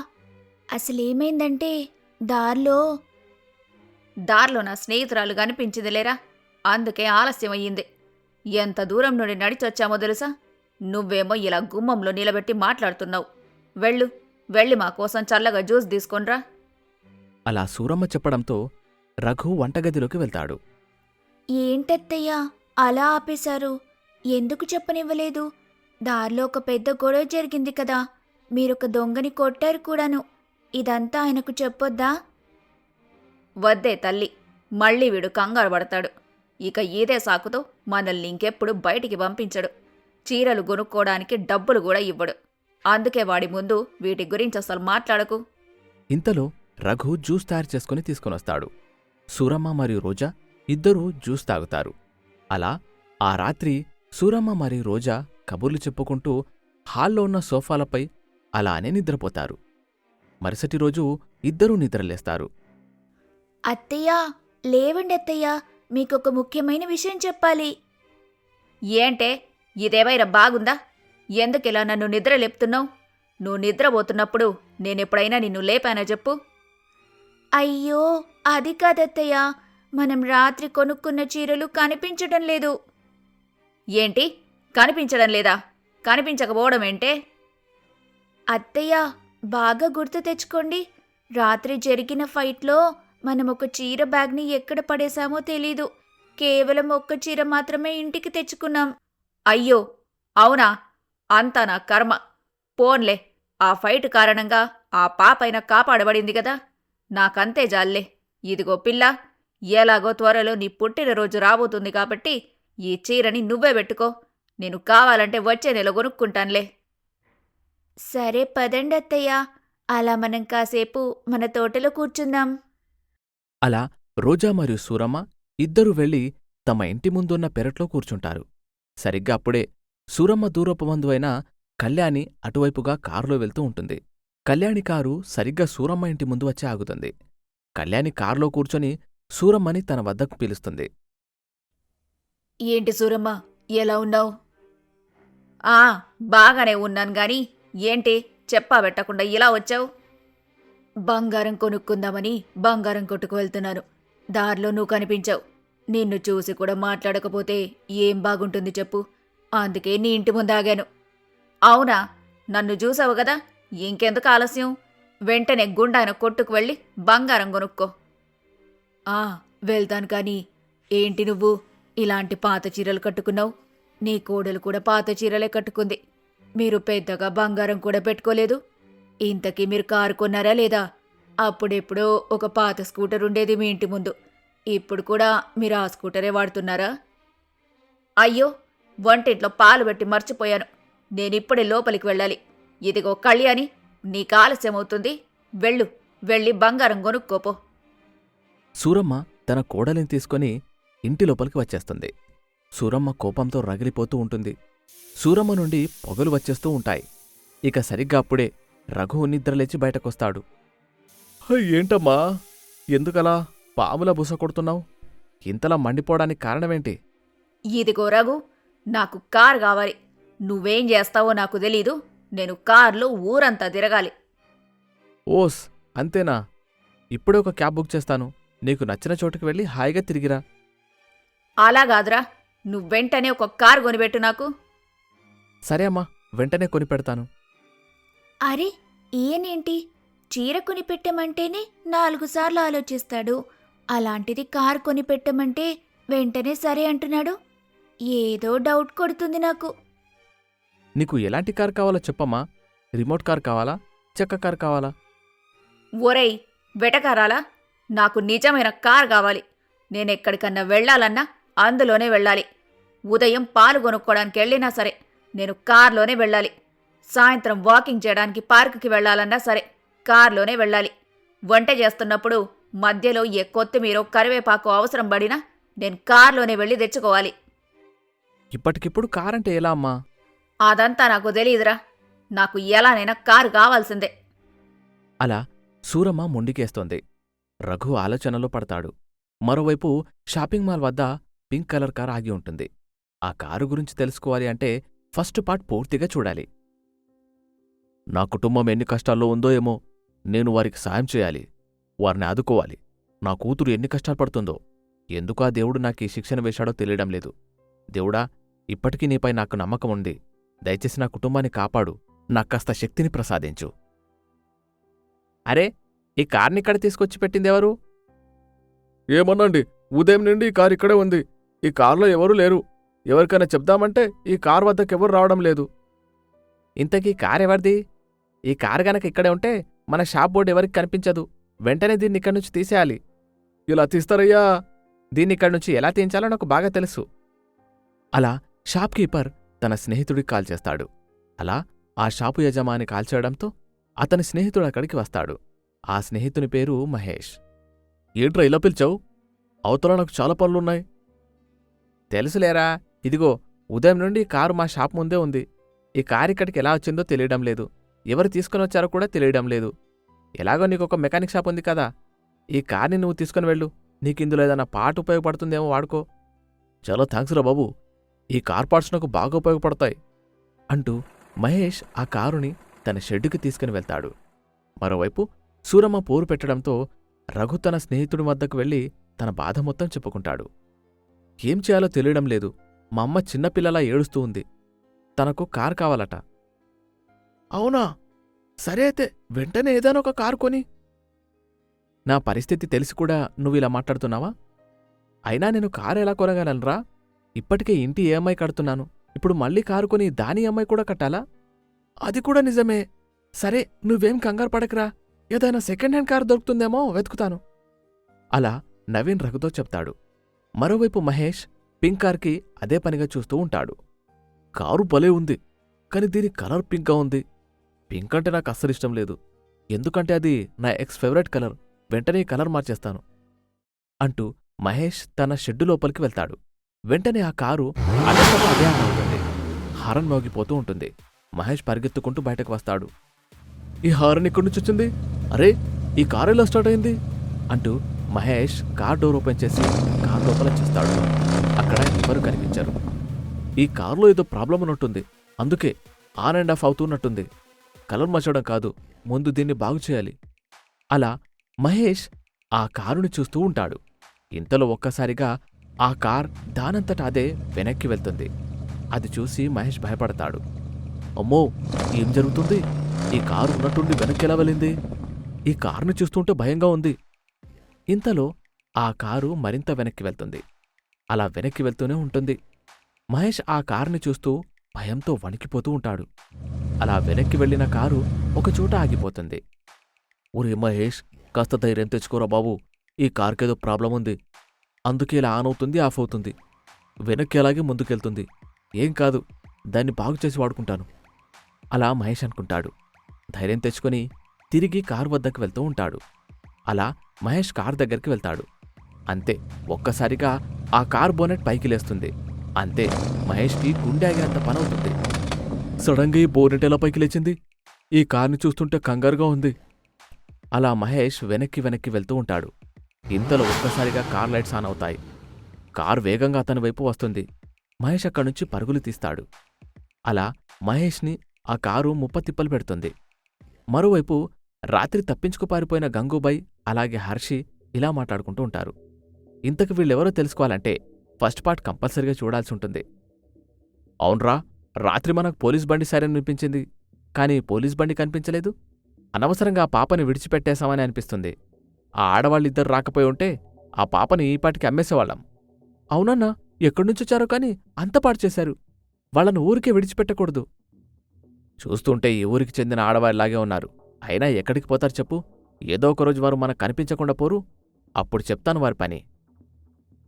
అసలేమైందంటే దారిలో దారిలో నా స్నేహితురాలు కనిపించిందిలేరా, అందుకే ఆలస్యం అయ్యింది. ఎంత దూరం నుండి నడిచొచ్చామో తెలుసా? నువ్వేమో ఇలా గుమ్మంలో నిలబెట్టి మాట్లాడుతున్నావు. వెళ్ళు, వెళ్ళి మా కోసం చల్లగా జ్యూస్ తీసుకొనిరా. అలా సూరమ్మ చెప్పడంతో రఘు వంటగదిలోకి వెళ్తాడు. ఏంటత్తయ్యా అలా ఆపేశారు? ఎందుకు చెప్పనివ్వలేదు? దారిలో ఒక పెద్ద గొడవ జరిగింది కదా, మీరొక దొంగని కొట్టారు కూడాను. ఇదంతా ఆయనకు చెప్పొద్దా? వద్దే తల్లి, మళ్ళీ వీడు కంగారు పడతాడు. ఇక ఇదే సాకుతో మనల్ని ఇంకెప్పుడు బయటికి పంపించడు. చీరలు కొనుక్కోవడానికి డబ్బులు కూడా ఇవ్వడు. అందుకే వాడి ముందు వీటి గురించి అసలు మాట్లాడకు. ఇంతలో రఘు జ్యూస్ తయారు చేసుకుని తీసుకునొస్తాడు. సూరమ్మ మరియు రోజా ఇద్దరూ జ్యూస్ తాగుతారు. అలా ఆ రాత్రి సూరమ్మ మరియు రోజా కబుర్లు చెప్పుకుంటూ హాల్లో ఉన్న సోఫాలపై అలానే నిద్రపోతారు. మరుసటి రోజు ఇద్దరూ నిద్రలేస్తారు. అత్తయ్యా లేవండి అత్తయ్యా, మీకొక ముఖ్యమైన విషయం చెప్పాలి. ఏంటే, ఇదేవైనా బాగుందా? ఎందుకిలా నన్ను నిద్ర లేపుతున్నావు? నువ్వు నిద్రపోతున్నప్పుడు నేనెప్పుడైనా నిన్ను లేపానా చెప్పు? అయ్యో అది కాదత్తయ్యా, మనం రాత్రి కొనుక్కున్న చీరలు కనిపించటం లేదు. ఏంటి, కనిపించడం లేదా? కనిపించకపోవడం ఏంటే? అత్తయ్య బాగా గుర్తు తెచ్చుకోండి, రాత్రి జరిగిన ఫైట్లో మనం ఒక చీర బ్యాగ్ని ఎక్కడ పడేశామో తెలీదు. కేవలం ఒక్క చీర మాత్రమే ఇంటికి తెచ్చుకున్నాం. అయ్యో అవునా? అంతా నా కర్మ. పోన్లే, ఆ ఫైట్ కారణంగా ఆ పాపైనా కాపాడబడింది కదా, నాకంతే జాల్లే. ఇదిగో పిల్ల, ఎలాగో త్వరలో నీ పుట్టినరోజు రాబోతుంది కాబట్టి ఈ చీరని నువ్వే పెట్టుకో. నేను కావాలంటే వచ్చే నెల కొనుక్కుంటాన్లే. సరే పదండి అత్తయ్య, అలా మనం కాసేపు మన తోటలో కూర్చుందాం. అలా రోజా మరియు సూరమ్మ ఇద్దరూ వెళ్లి తమ ఇంటి ముందున్న పెరట్లో కూర్చుంటారు. సరిగ్గా అప్పుడే సూరమ్మ దూరపు బంధువైన కళ్యాణి అటువైపుగా కారులో వెళ్తూ ఉంటుంది. కళ్యాణి కారు సరిగ్గా సూరమ్మ ఇంటి ముందు వచ్చి ఆగుతుంది. కళ్యాణి కారులో కూర్చొని సూరమ్మని తన వద్దకు పిలుస్తుంది. ఏంటి సూరమ్మ, ఎలా ఉన్నావు? బాగానే ఉన్నాను గాని ఏంటి చెప్పా పెట్టకుండా ఇలా వచ్చావు? బంగారం కొనుక్కుందామని బంగారం కొట్టుకు వెళ్తున్నాను. దారిలో నువ్వు కనిపించావు. నిన్ను చూసి కూడా మాట్లాడకపోతే ఏం బాగుంటుంది చెప్పు? అందుకే నీ ఇంటి ముందు ఆగాను. అవునా? నన్ను చూసావు కదా, ఇంకెందుకు ఆలస్యం? వెంటనే గుండాయన కొట్టుకు వెళ్ళి బంగారం కొనుక్కో. వెళ్తాను కానీ ఏంటి నువ్వు ఇలాంటి పాత చీరలు కట్టుకున్నావు? నీ కోడలు కూడా పాత చీరలే కట్టుకుంది. మీరు పెద్దగా బంగారం కూడా పెట్టుకోలేదు. ఇంతకీ మీరు కారు కొన్నారా లేదా? అప్పుడెప్పుడో ఒక పాత స్కూటర్ ఉండేది మీ ఇంటి ముందు. ఇప్పుడు కూడా మీరు ఆ స్కూటరే వాడుతున్నారా? అయ్యో, వంటింట్లో పాలు పెట్టి మర్చిపోయాను. నేనిప్పుడే లోపలికి వెళ్ళాలి. ఇదిగో కళ్యాణి, నీకు ఆలస్యమవుతుంది. వెళ్ళు, వెళ్ళి బంగారం కొనుక్కోపో. సూరమ్మ తన కోడలిని తీసుకొని ఇంటి లోపలికి వచ్చేస్తుంది. సూరమ్మ కోపంతో రగిలిపోతూ ఉంటుంది. సూరమ్మ నుండి పొగలు వచ్చేస్తూ ఉంటాయి. ఇక సరిగ్గా అప్పుడే రఘు నిద్రలేచి బయటకొస్తాడు. ఏంటమ్మా, ఎందుకలా పాములా బుస కొడుతున్నావు? ఇంతలా మండిపోవడానికి కారణమేంటి? ఇదిగో రఘు, నాకు కారు కావాలి. నువ్వేం చేస్తావో నాకు తెలీదు. నేను కారులో ఊరంతా తిరగాలి. ఓస్, అంతేనా? ఇప్పుడే ఒక క్యాబ్ బుక్ చేస్తాను. నీకు నచ్చిన చోటుకి వెళ్ళి హాయిగా తిరిగిరా. అలాగాదురా, నువ్వెంటనే ఒక కారు కొనిపెట్టు నాకు. సరే అమ్మా, వెంటనే కొనిపెడతాను. అరే ఈయనేంటి, చీర కొనిపెట్టమంటేనే 4 సార్లు ఆలోచిస్తాడు. అలాంటిది కారు కొనిపెట్టమంటే వెంటనే సరే అంటున్నాడు. ఏదో డౌట్ కొడుతుంది నాకు. నీకు ఎలాంటి కార్ కావాలో చెప్పమ్మా. రిమోట్ కార్ కావాలా, చెక్క కార్ కావాలా? ఒరేయ్ వెటకారాలా, నాకు నిజమైన కారు కావాలి. నేనెక్కడికన్నా వెళ్ళాలన్నా అందులోనే వెళ్ళాలి. ఉదయం పాలు కొనుక్కోవడానికి వెళ్ళినా సరే నేను కార్లోనే వెళ్ళాలి. సాయంత్రం వాకింగ్ చేయడానికి పార్కుకి వెళ్ళాలన్నా సరే కార్లోనే వెళ్ళాలి. వంట చేస్తున్నప్పుడు మధ్యలో ఏ కొత్తిమీర కరివేపాకు అవసరం పడినా నేను కార్లోనే వెళ్ళి తెచ్చుకోవాలి. ఇప్పటికిప్పుడు కారంటే ఎలా అమ్మా? అదంతా నాకు తెలియదురా. నాకు ఎలానైనా కారు కావాల్సిందే. అలా సూరమ్మ మొండికేస్తోంది. రఘు ఆలోచనలో పడతాడు. మరోవైపు షాపింగ్ మాల్ వద్ద పింక్ కలర్ కార్ ఆగి ఉంటుంది. ఆ కారు గురించి తెలుసుకోవాలి అంటే ఫస్ట్ పార్ట్ పూర్తిగా చూడాలి. నా కుటుంబం ఎన్ని కష్టాల్లో ఉందో ఏమో. నేను వారికి సాయం చేయాలి, వారిని ఆదుకోవాలి. నా కూతురు ఎన్ని కష్టాలు పడుతుందో. ఎందుకు ఆ దేవుడు నాకీ శిక్షణ వేశాడో తెలియడం లేదు. దేవుడా, ఇప్పటికీ నీపై నాకు నమ్మకం ఉంది. దయచేసి నా కుటుంబాన్ని కాపాడు, నాకాస్త శక్తిని ప్రసాదించు. అరే, ఈ కార్నిక్కడ తీసుకొచ్చి పెట్టిందెవరు? ఏమోనండి, ఉదయం నుండి ఈ కారు ఇక్కడే ఉంది. ఈ కారులో ఎవరూ లేరు. ఎవరికైనా చెప్దామంటే ఈ కారు వద్దకెవరు రావడం లేదు. ఇంతకీ కారెవరిది? ఈ కారు గనక ఇక్కడే ఉంటే మన షాప్ బోర్డు ఎవరికి కనిపించదు. వెంటనే దీన్నిక్కడి నుంచి తీసేయాలి. ఇలా తీస్తారయ్యా? దీన్నిక్కడి నుంచి ఎలా తీయించాలో నాకు బాగా తెలుసు. అలా షాప్ కీపర్ తన స్నేహితుడికి కాల్ చేస్తాడు. అలా ఆ షాపు యజమాని కాల్ చేయడంతో అతని స్నేహితుడు అక్కడికి వస్తాడు. ఆ స్నేహితుని పేరు మహేష్. ఏంట్రా ఇలా పిలిచావు? అవతల నాకు చాలా పనులున్నాయి. తెలుసులేరా, ఇదిగో ఉదయం నుండి ఈ కారు మా షాప్ ముందే ఉంది. ఈ కారు ఇక్కడికి ఎలా వచ్చిందో తెలియడం లేదు. ఎవరు తీసుకుని వచ్చారో కూడా తెలియడం లేదు. ఎలాగో నీకొక మెకానిక్ షాప్ ఉంది కదా, ఈ కార్ని నువ్వు తీసుకుని వెళ్ళు. నీకిందులో ఏదైనా పార్ట్ ఉపయోగపడుతుందేమో వాడుకో. చాలా థ్యాంక్స్ రా బాబు. ఈ కార్ పార్ట్స్ నాకు బాగా ఉపయోగపడతాయి అంటూ మహేష్ ఆ కారుని తన షెడ్డుకి తీసుకుని వెళ్తాడు. మరోవైపు సూరమ్మ పోరు పెట్టడంతో రఘు తన స్నేహితుడి వద్దకు వెళ్లి తన బాధ మొత్తం చెప్పుకుంటాడు. ఏం చేయాలో తెలియడం లేదు. మా అమ్మ చిన్నపిల్లలా ఏడుస్తూ ఉంది. తనకు కారు కావాలట. అవునా? సరే అయితే వెంటనే ఏదైనా ఒక కారు కొని. నా పరిస్థితి తెలిసి కూడా నువ్విలా మాట్లాడుతున్నావా? అయినా నేను కారు ఎలా కొనగలనురా? ఇప్పటికే ఇంటి ఈఎంఐ కడుతున్నాను. ఇప్పుడు మళ్ళీ కారు కొని దాని ఈఎంఐ కూడా కట్టాలా? అది కూడా నిజమే. సరే, నువ్వేం కంగారు పడకురా. ఏదైనా సెకండ్ హ్యాండ్ కారు దొరుకుతుందేమో వెతుకుతాను. అలా నవీన్ రఘుతో చెప్తాడు. మరోవైపు మహేష్ పింక్ కార్కి అదే పనిగా చూస్తూ ఉంటాడు. కారు భలే ఉంది, కాని దీని కలర్ పింక్గా ఉంది. పింక్ అంటే నాకు అస్సలిష్టం లేదు. ఎందుకంటే అది నా ఎక్స్ ఫేవరెట్ కలర్. వెంటనే ఈ కలర్ మార్చేస్తాను అంటూ మహేష్ తన షెడ్డు లోపలికి వెళ్తాడు. వెంటనే ఆ కారు అడ్డంగా అదే ఆన్ అవుతుంది. హారన్ మోగిపోతూ ఉంటుంది. మహేష్ పరిగెత్తుకుంటూ బయటకు వస్తాడు. ఈ హారన్ ఇక్కడి నుంచి వచ్చింది. అరే, ఈ కారు ఎలా స్టార్ట్ అయింది? అంటూ మహేష్ కార్ డోర్ ఓపెన్ చేసి కార్ లోపల చూస్తాడు. అక్కడ ఎవరు కనిపించరు. ఈ కారులో ఏదో ప్రాబ్లం ఉన్నట్టుంది. అందుకే ఆన్ అండ్ ఆఫ్ అవుతున్నట్టుంది. కలర్ మార్చడం కాదు, ముందు దీన్ని బాగు చేయాలి. అలా మహేష్ ఆ కారుని చూస్తూ ఉంటాడు. ఇంతలో ఒక్కసారిగా ఆ కార్ దానంతట అదే వెనక్కి వెళ్తుంది. అది చూసి మహేష్ భయపడతాడు. అమ్మో, ఏం జరుగుతుంది? ఈ కారు ఉన్నట్టుండి వెనక్కి ఎలా వెళ్ళింది? ఈ కారుని చూస్తుంటే భయంగా ఉంది. ఇంతలో ఆ కారు మరింత వెనక్కి వెళ్తుంది. అలా వెనక్కి వెళ్తూనే ఉంటుంది. మహేష్ ఆ కారుని చూస్తూ భయంతో వణికిపోతూ ఉంటాడు. అలా వెనక్కి వెళ్లిన కారు ఒకచోట ఆగిపోతుంది. ఒరే మహేష్, కాస్త ధైర్యం తెచ్చుకోరా బాబు. ఈ కారుకేదో ప్రాబ్లం ఉంది. అందుకే ఇలా ఆన్ అవుతుంది, ఆఫ్ అవుతుంది. వెనక్కి అలాగే ముందుకెళ్తుంది. ఏం కాదు, దాన్ని బాగు చేసి వాడుకుంటాను. అలా మహేష్ అనుకుంటాడు. ధైర్యం తెచ్చుకొని తిరిగి కారు వద్దకు వెళ్తూ ఉంటాడు. అలా మహేష్ కారు దగ్గరికి వెళ్తాడు. అంతే, ఒక్కసారిగా ఆ కార్ బోనెట్ పైకి లేస్తుంది. అంతే, మహేష్కి గుండె ఆగినంత పనవుతుంది. సడన్గా ఈ బోనెట్ ఎలా పైకి లేచింది? ఈ కార్ని చూస్తుంటే కంగారుగా ఉంది. అలా మహేష్ వెనక్కి వెనక్కి వెళ్తూ ఉంటాడు. ఇంతలో ఒక్కసారిగా కార్ లైట్స్ ఆన్ అవుతాయి. కారు వేగంగా అతని వైపు వస్తుంది. మహేష్ అక్కడి నుంచి పరుగులు తీస్తాడు. అలా మహేష్ని ఆ కారు ముప్పతిప్పలు పెడుతుంది. మరోవైపు రాత్రి తప్పించుకు పారిపోయిన గంగూబాయ్ అలాగే హర్షి ఇలా మాట్లాడుకుంటూ ఉంటారు. ఇంతకు వీళ్ళెవరో తెలుసుకోవాలంటే ఫస్ట్ పార్ట్ కంపల్సరీగా చూడాల్సి ఉంటుంది. అవునరా, రాత్రి మనకు పోలీస్ బండి సైరన్ వినిపించింది. కానీ పోలీస్ బండి కనిపించలేదు. అనవసరంగా ఆ పాపని విడిచిపెట్టేశామని అనిపిస్తుంది. ఆ ఆడవాళ్ళిద్దరు రాకపోయి ఉంటే ఆ పాపని ఈపాటికి అమ్మేసేవాళ్ళం. అవునన్నా, ఎక్కడ్నుంచొచ్చారో కానీ అంత పాడు చేశారు. వాళ్ళను ఊరికే విడిచిపెట్టకూడదు. చూస్తుంటే ఈ ఊరికి చెందిన ఆడవాళ్ళలాగే ఉన్నారు. అయినా ఎక్కడికి పోతారు చెప్పు? ఏదో ఒకరోజు వారు మనకు కనిపించకుండా పోరు. అప్పుడు చెప్తాను వారి పని.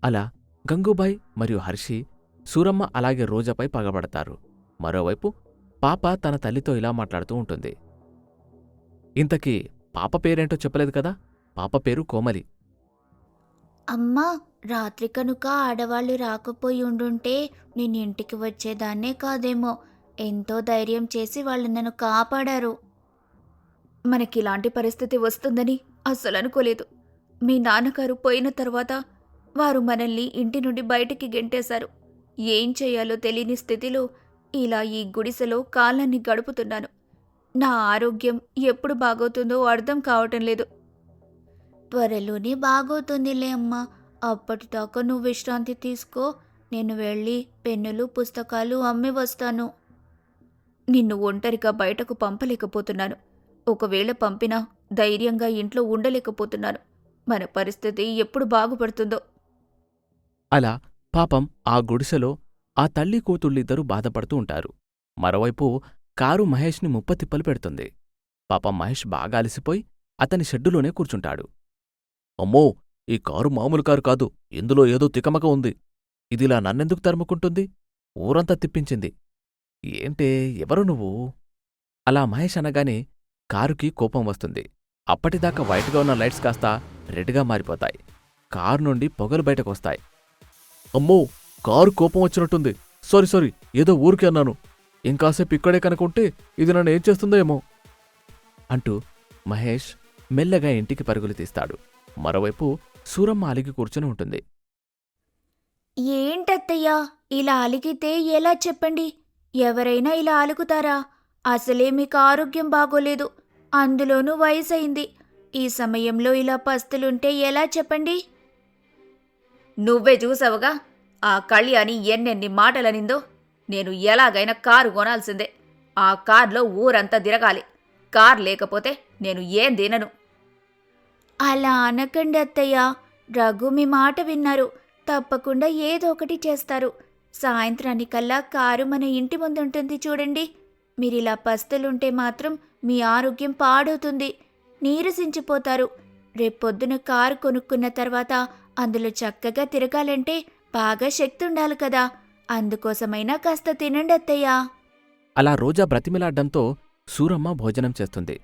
అలా గంగూబాయ్ మరియు హర్షి సూరమ్మ అలాగే రోజాపై పగబడతారు. మరోవైపు పాప తన తల్లితో ఇలా మాట్లాడుతూ ఉంటుంది. ఇంతకీ పాప పేరేంటో చెప్పలేదు కదా? పాప పేరు కోమలి. అమ్మా, రాత్రి కనుక ఆడవాళ్ళు రాకపోయి ఉండుంటే నేను ఇంటికి వచ్చేదాన్నే కాదేమో. ఎంతో ధైర్యం చేసి వాళ్ళు నన్ను కాపాడారు. మనకిలాంటి పరిస్థితి వస్తుందని అస్సలు అనుకోలేదు. మీ నాన్నగారు పోయిన తర్వాత వారు మనల్ని ఇంటి నుండి బయటికి గెంటేశారు. ఏం చేయాలో తెలియని స్థితిలో ఇలా ఈ గుడిసెలో కాలాన్ని గడుపుతున్నాను. నా ఆరోగ్యం ఎప్పుడు బాగవుతుందో అర్థం కావటం లేదు. త్వరలోనే బాగవుతుందిలే అమ్మా. అప్పటిదాకా నువ్వు విశ్రాంతి తీసుకో. నేను వెళ్ళి పెన్నులు పుస్తకాలు అమ్మి వస్తాను. నిన్ను ఒంటరిగా బయటకు పంపలేకపోతున్నాను. ఒకవేళ పంపినా ధైర్యంగా ఇంట్లో ఉండలేకపోతున్నాను. మన పరిస్థితి ఎప్పుడు బాగుపడుతుందో. అలా పాపం ఆ గుడిసెలో ఆ తల్లి కూతుళ్ళిద్దరూ బాధపడుతూ ఉంటారు. మరోవైపు కారు మహేష్ని ముప్పతిప్పలు పెడుతుంది. పాపం మహేష్ బాగా అలసిపోయి అతని షెడ్డులోనే కూర్చుంటాడు. అమ్మో, ఈ కారు మామూలు కారు కాదు. ఇందులో ఏదో తికమక ఉంది. ఇదిలా నన్నెందుకు తరుముకుంటుంది? ఊరంతా తిప్పించింది. ఏంటే, ఎవరు నువ్వు? అలా మహేష్ అనగానే కారుకి కోపం వస్తుంది. అప్పటిదాకా వైట్గా ఉన్న లైట్స్ కాస్త రెడ్గా మారిపోతాయి. కారు నుండి పొగలు బయటకొస్తాయి. అమ్మో, కారు కోపం వచ్చినట్టుంది. సారీ, ఏదో ఊరికి అన్నాను. ఇంకాసేపు ఇక్కడే కనుకుంటే ఇది నన్ను ఏం చేస్తుందో ఏమో అంటూ మహేష్ మెల్లగా ఇంటికి పరుగులు తీస్తాడు. మరోవైపు సూరమ్మ అలిగి కూర్చుని ఉంటుంది. ఏంటత్తయ్యా, ఇలా అలిగితే ఎలా చెప్పండి? ఎవరైనా ఇలా అలుగుతారా? అసలే మీకు ఆరోగ్యం బాగోలేదు. అందులోనూ వయసైంది. ఈ సమయంలో ఇలా పస్తులుంటే ఎలా చెప్పండి? నువ్వే చూసావుగా ఆ కళ్యాణి ఎన్నెన్ని మాటలనిందో. నేను ఎలాగైనా కారు కొనాల్సిందే. ఆ కార్లో ఊరంతా తిరగాలి. కార్ లేకపోతే నేను ఏం తినను. అలా అనకండి అత్తయ్య. రఘు మీ మాట విన్నారు. తప్పకుండా ఏదో ఒకటి చేస్తారు. సాయంత్రానికల్లా కారు మన ఇంటి ముందుంటుంది చూడండి. మీరిలా పస్తులుంటే మాత్రం మీ ఆరోగ్యం పాడవుతుంది. నీరసించిపోతారు. రేపొద్దున కారు కొనుక్కున్న తర్వాత అందులో చక్కగా తిరగాలంటే బాగా శక్తి ఉండాలి కదా. అందుకోసమైనా కాస్త తినండి అత్తయ్య. అలా రోజా బ్రతిమిలాడ్డంతో సూరమ్మ భోజనం చేస్తుంది.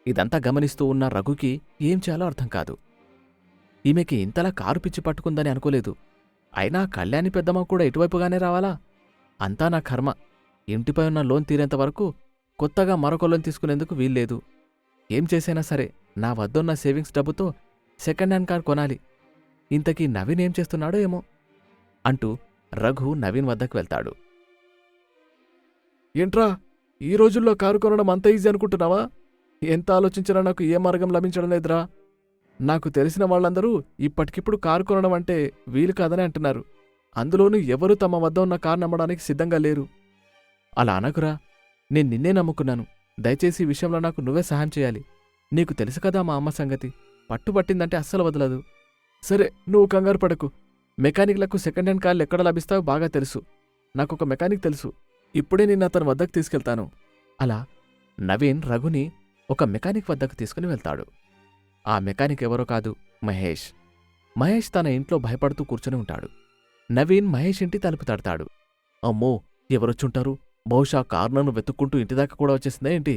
ఇదంతా గమనిస్తూ ఉన్న రఘుకి ఏం చేయాలో అర్థం కాదు. ఈమెకి ఇంతలా కారు పిచ్చి పట్టుకుందని అనుకోలేదు. అయినా కళ్యాణి పెద్దమ్మ కూడా ఇటువైపుగానే రావాలా? అంతా నా కర్మ. ఇంటిపై ఉన్న లోన్ తీరేంతవరకు కొత్తగా మరొక లోన్ తీసుకునేందుకు వీల్లేదు. ఏం చేసైనా సరే నా వద్దున్న సేవింగ్స్ డబ్బుతో సెకండ్ హ్యాండ్ కార్ కొనాలి. ఇంతకీ నవీన్ ఏం చేస్తున్నాడో ఏమో అంటూ రఘు నవీన్ వద్దకు వెళ్తాడు. ఏంట్రా, ఈ రోజుల్లో కారు కొనడం అంత ఈజీ అనుకుంటున్నావా? ఎంత ఆలోచించినా నాకు ఏ మార్గం లభించడం లేదురా. నాకు తెలిసిన వాళ్ళందరూ ఇప్పటికిప్పుడు కారు కొనడం అంటే వీలు కాదని అంటున్నారు. అందులోనూ ఎవరూ తమ వద్ద ఉన్న కారు నమ్మడానికి సిద్ధంగా లేరు. అలా అనకురా. నేను నిన్నే నమ్ముకున్నాను. దయచేసి ఈ విషయంలో నాకు నువ్వే సహాయం చేయాలి. నీకు తెలుసు కదా మా అమ్మ సంగతి. పట్టుబట్టిందంటే అస్సలు వదలదు. సరే, నువ్వు కంగారు పడకు. మెకానిక్లకు సెకండ్ హ్యాండ్ కార్లు ఎక్కడ లభిస్తావో బాగా తెలుసు. నాకొక మెకానిక్ తెలుసు. ఇప్పుడే నిన్ను అతని వద్దకు తీసుకెళ్తాను. అలా నవీన్ రఘుని ఒక మెకానిక్ వద్దకు తీసుకుని వెళ్తాడు. ఆ మెకానిక్ ఎవరో కాదు, మహేష్. మహేష్ తన ఇంట్లో భయపడుతూ కూర్చుని ఉంటాడు. నవీన్ మహేష్ ఇంటి తలుపు తడతాడు. అమ్మో, ఎవరొచ్చుంటారు? బహుశా కారు నన్ను వెతుక్కుంటూ ఇంటిదాకా కూడా వచ్చేసిందా ఏంటి?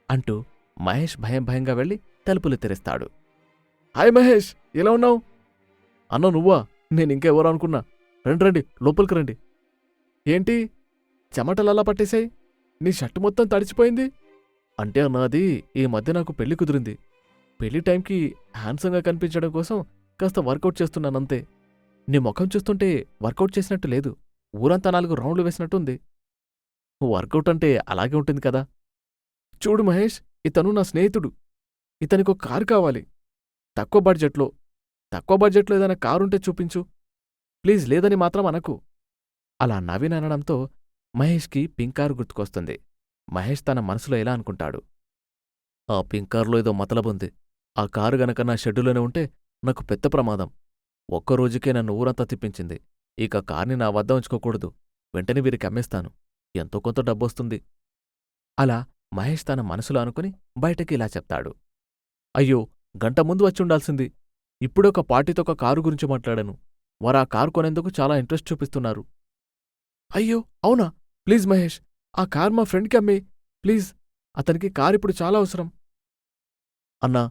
అంటూ మహేష్ భయంగా వెళ్లి తలుపులు తెరుస్తాడు. హాయ్ మహేష్, ఎలా ఉన్నావు? అన్న నువ్వా? నేనింకెవరో అనుకున్నా. రండి, లోపలికి రండి. ఏంటి, చెమటలలా పట్టేశాయి? నీ షర్టు మొత్తం తడిచిపోయింది. అంటే అన్నది ఈ మధ్య నాకు పెళ్లి కుదిరింది. పెళ్లి టైంకి హ్యాండ్సంగా కనిపించడం కోసం కాస్త వర్కౌట్ చేస్తున్నానంతే. నీ ముఖం చూస్తుంటే వర్కౌట్ చేసినట్టు లేదు. ఊరంతా 4 రౌండ్లు వేసినట్టుంది. వర్కౌట్ అంటే అలాగే ఉంటుంది కదా. చూడు మహేష్, ఇతను నా స్నేహితుడు. ఇతనికో కారు కావాలి. తక్కువ బడ్జెట్లో ఏదైనా కారుంటే చూపించు. ప్లీజ్, లేదని మాత్రం అనకు. అలా నవీన్ అనడంతో మహేష్కి పింక్ కారు గుర్తుకొస్తుంది. మహేష్ తన మనసులో ఎలా అనుకుంటాడు. ఆ పింక్ కారులో ఏదో మతలబుంది. ఆ కారు గనక నా షెడ్డులోనే ఉంటే నాకు పెద్ద ప్రమాదం. ఒక్కరోజుకే నన్ను ఊరంతా తిప్పించింది. ఇక కార్ని నా వద్ద ఉంచుకోకూడదు. వెంటనే వీరికి అమ్మేస్తాను. ఎంతో కొంత డబ్బొస్తుంది. అలా మహేష్ తన మనసులో అనుకుని బయటకి ఇలా చెప్తాడు. అయ్యో, గంట ముందు వచ్చుండాల్సింది. ఇప్పుడే ఒక పార్టీతో ఒక కారు గురించి మాట్లాడాను. వారు ఆ కారు కొనేందుకు చాలా ఇంట్రెస్ట్ చూపిస్తున్నారు. అయ్యో అవునా? ప్లీజ్ మహేష్, ఆ కార్ మా ఫ్రెండ్కి అమ్మే. ప్లీజ్, అతనికి కార్ ఇప్పుడు చాలా అవసరం. అన్నా,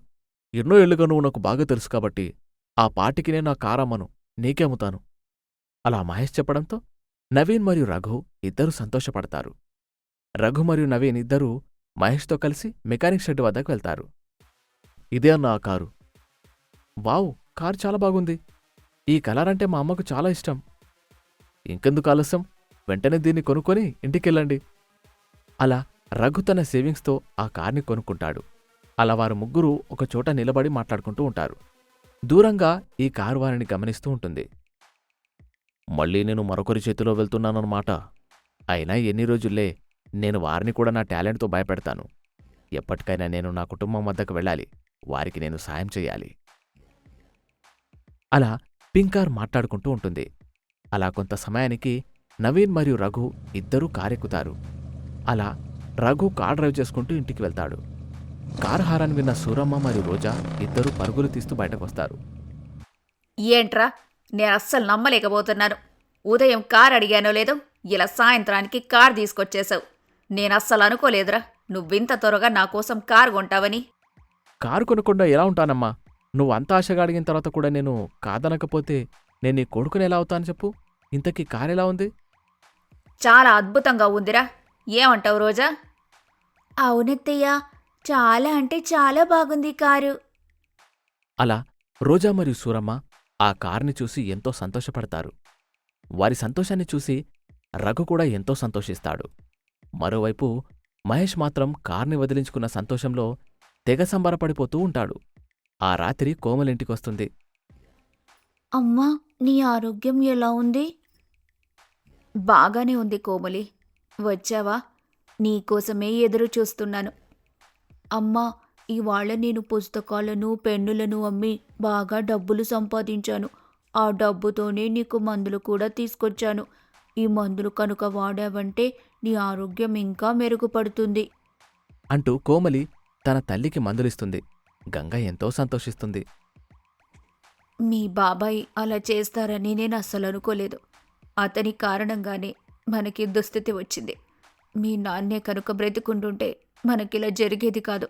ఎన్నో ఏళ్లుగా నువ్వు నాకు బాగా తెలుసు కాబట్టి ఆ పాటికి నేను ఆ కార్ అమ్మను, నీకే అమ్ముతాను. అలా మహేష్ చెప్పడంతో నవీన్ మరియు రఘు ఇద్దరూ సంతోషపడతారు. రఘు మరియు నవీన్ ఇద్దరూ మహేష్తో కలిసి మెకానిక్ షెడ్ వద్దకు వెళ్తారు. ఇదే అన్న ఆ కారు. వావ్, కారు చాలా బాగుంది. ఈ కలర్ అంటే మా అమ్మకు చాలా ఇష్టం. ఇంకెందుకు ఆలస్యం, వెంటనే దీన్ని కొనుక్కొని ఇంటికెళ్ళండి. అలా రఘు తన సేవింగ్స్తో ఆ కార్ని కొనుక్కుంటాడు. అలా వారు ముగ్గురు ఒకచోట నిలబడి మాట్లాడుకుంటూ ఉంటారు. దూరంగా ఈ కారు వారిని గమనిస్తూ ఉంటుంది. మళ్ళీ నేను మరొకరి చేతిలో వెళ్తున్నానన్నమాట. అయినా ఎన్ని రోజుల్లే, నేను వారిని కూడా నా టాలెంట్తో భయపెడతాను. ఎప్పటికైనా నేను నా కుటుంబం వద్దకు వెళ్ళాలి. వారికి నేను సాయం చెయ్యాలి. అలా పింకార్ మాట్లాడుకుంటూ ఉంటుంది. అలా కొంత సమయానికి నవీన్ మరియు రఘు ఇద్దరూ కారెక్కుతారు. అలా రఘు కార్ డ్రైవ్ చేసుకుంటూ ఇంటికి వెళ్తాడు. కారు హారన్ విన్న సూరమ్మ మరియు రోజా ఇద్దరూ పరుగులు తీస్తూ బయటకొస్తారు. ఏంట్రా, నేను అస్సలు నమ్మలేకపోతున్నాను. ఉదయం కార్ అడిగానో లేదో, ఇలా సాయంత్రానికి కార్ తీసుకొచ్చేశావు. నేనస్సలు అనుకోలేదురా నువ్వింత త్వరగా నా కోసం కారు కొంటావని. కారు కొనకుండా ఎలా ఉంటానమ్మా? నువ్వు అంత ఆశగా అడిగిన తర్వాత కూడా నేను కాదనకపోతే నేను నీ కొడుకుని ఎలా అవుతాను చెప్పు? ఇంతకీ కారెలా ఉంది? చాలా అద్భుతంగా ఉందిరా. ఏమంటావు రోజా? అవునత్తయ్య, చాలా అంటే చాలా బాగుంది కారు. అలా రోజా మరియు సూరమ్మ ఆ కార్ని చూసి ఎంతో సంతోషపడతారు. వారి సంతోషాన్ని చూసి రఘు కూడా ఎంతో సంతోషిస్తాడు. మరోవైపు మహేష్ మాత్రం కార్ని వదిలించుకున్న సంతోషంలో తెగ సంబరపడిపోతూ ఉంటాడు. ఆ రాత్రి కోమలింటికొస్తుంది. అమ్మా, నీ ఆరోగ్యం ఎలా ఉంది? బాగానే ఉంది కోమలి. వచ్చావా? నీకోసమే ఎదురు చూస్తున్నాను. అమ్మా, ఇవాళ నేను పుస్తకాలను పెన్నులను అమ్మి బాగా డబ్బులు సంపాదించాను. ఆ డబ్బుతోనే నీకు మందులు కూడా తీసుకొచ్చాను. ఈ మందులు కనుక వాడావంటే నీ ఆరోగ్యం ఇంకా మెరుగుపడుతుంది. అంటూ కోమలి తన తల్లికి మందులిస్తుంది. గంగ ఎంతో సంతోషిస్తుంది. మీ బాబాయ్ అలా చేస్తారని నేను అస్సలు అనుకోలేదు. అతని కారణంగానే మనకి దుస్థితి వచ్చింది. మీ నాన్నే కనుక బ్రతికుంటుంటే మనకిలా జరిగేది కాదు.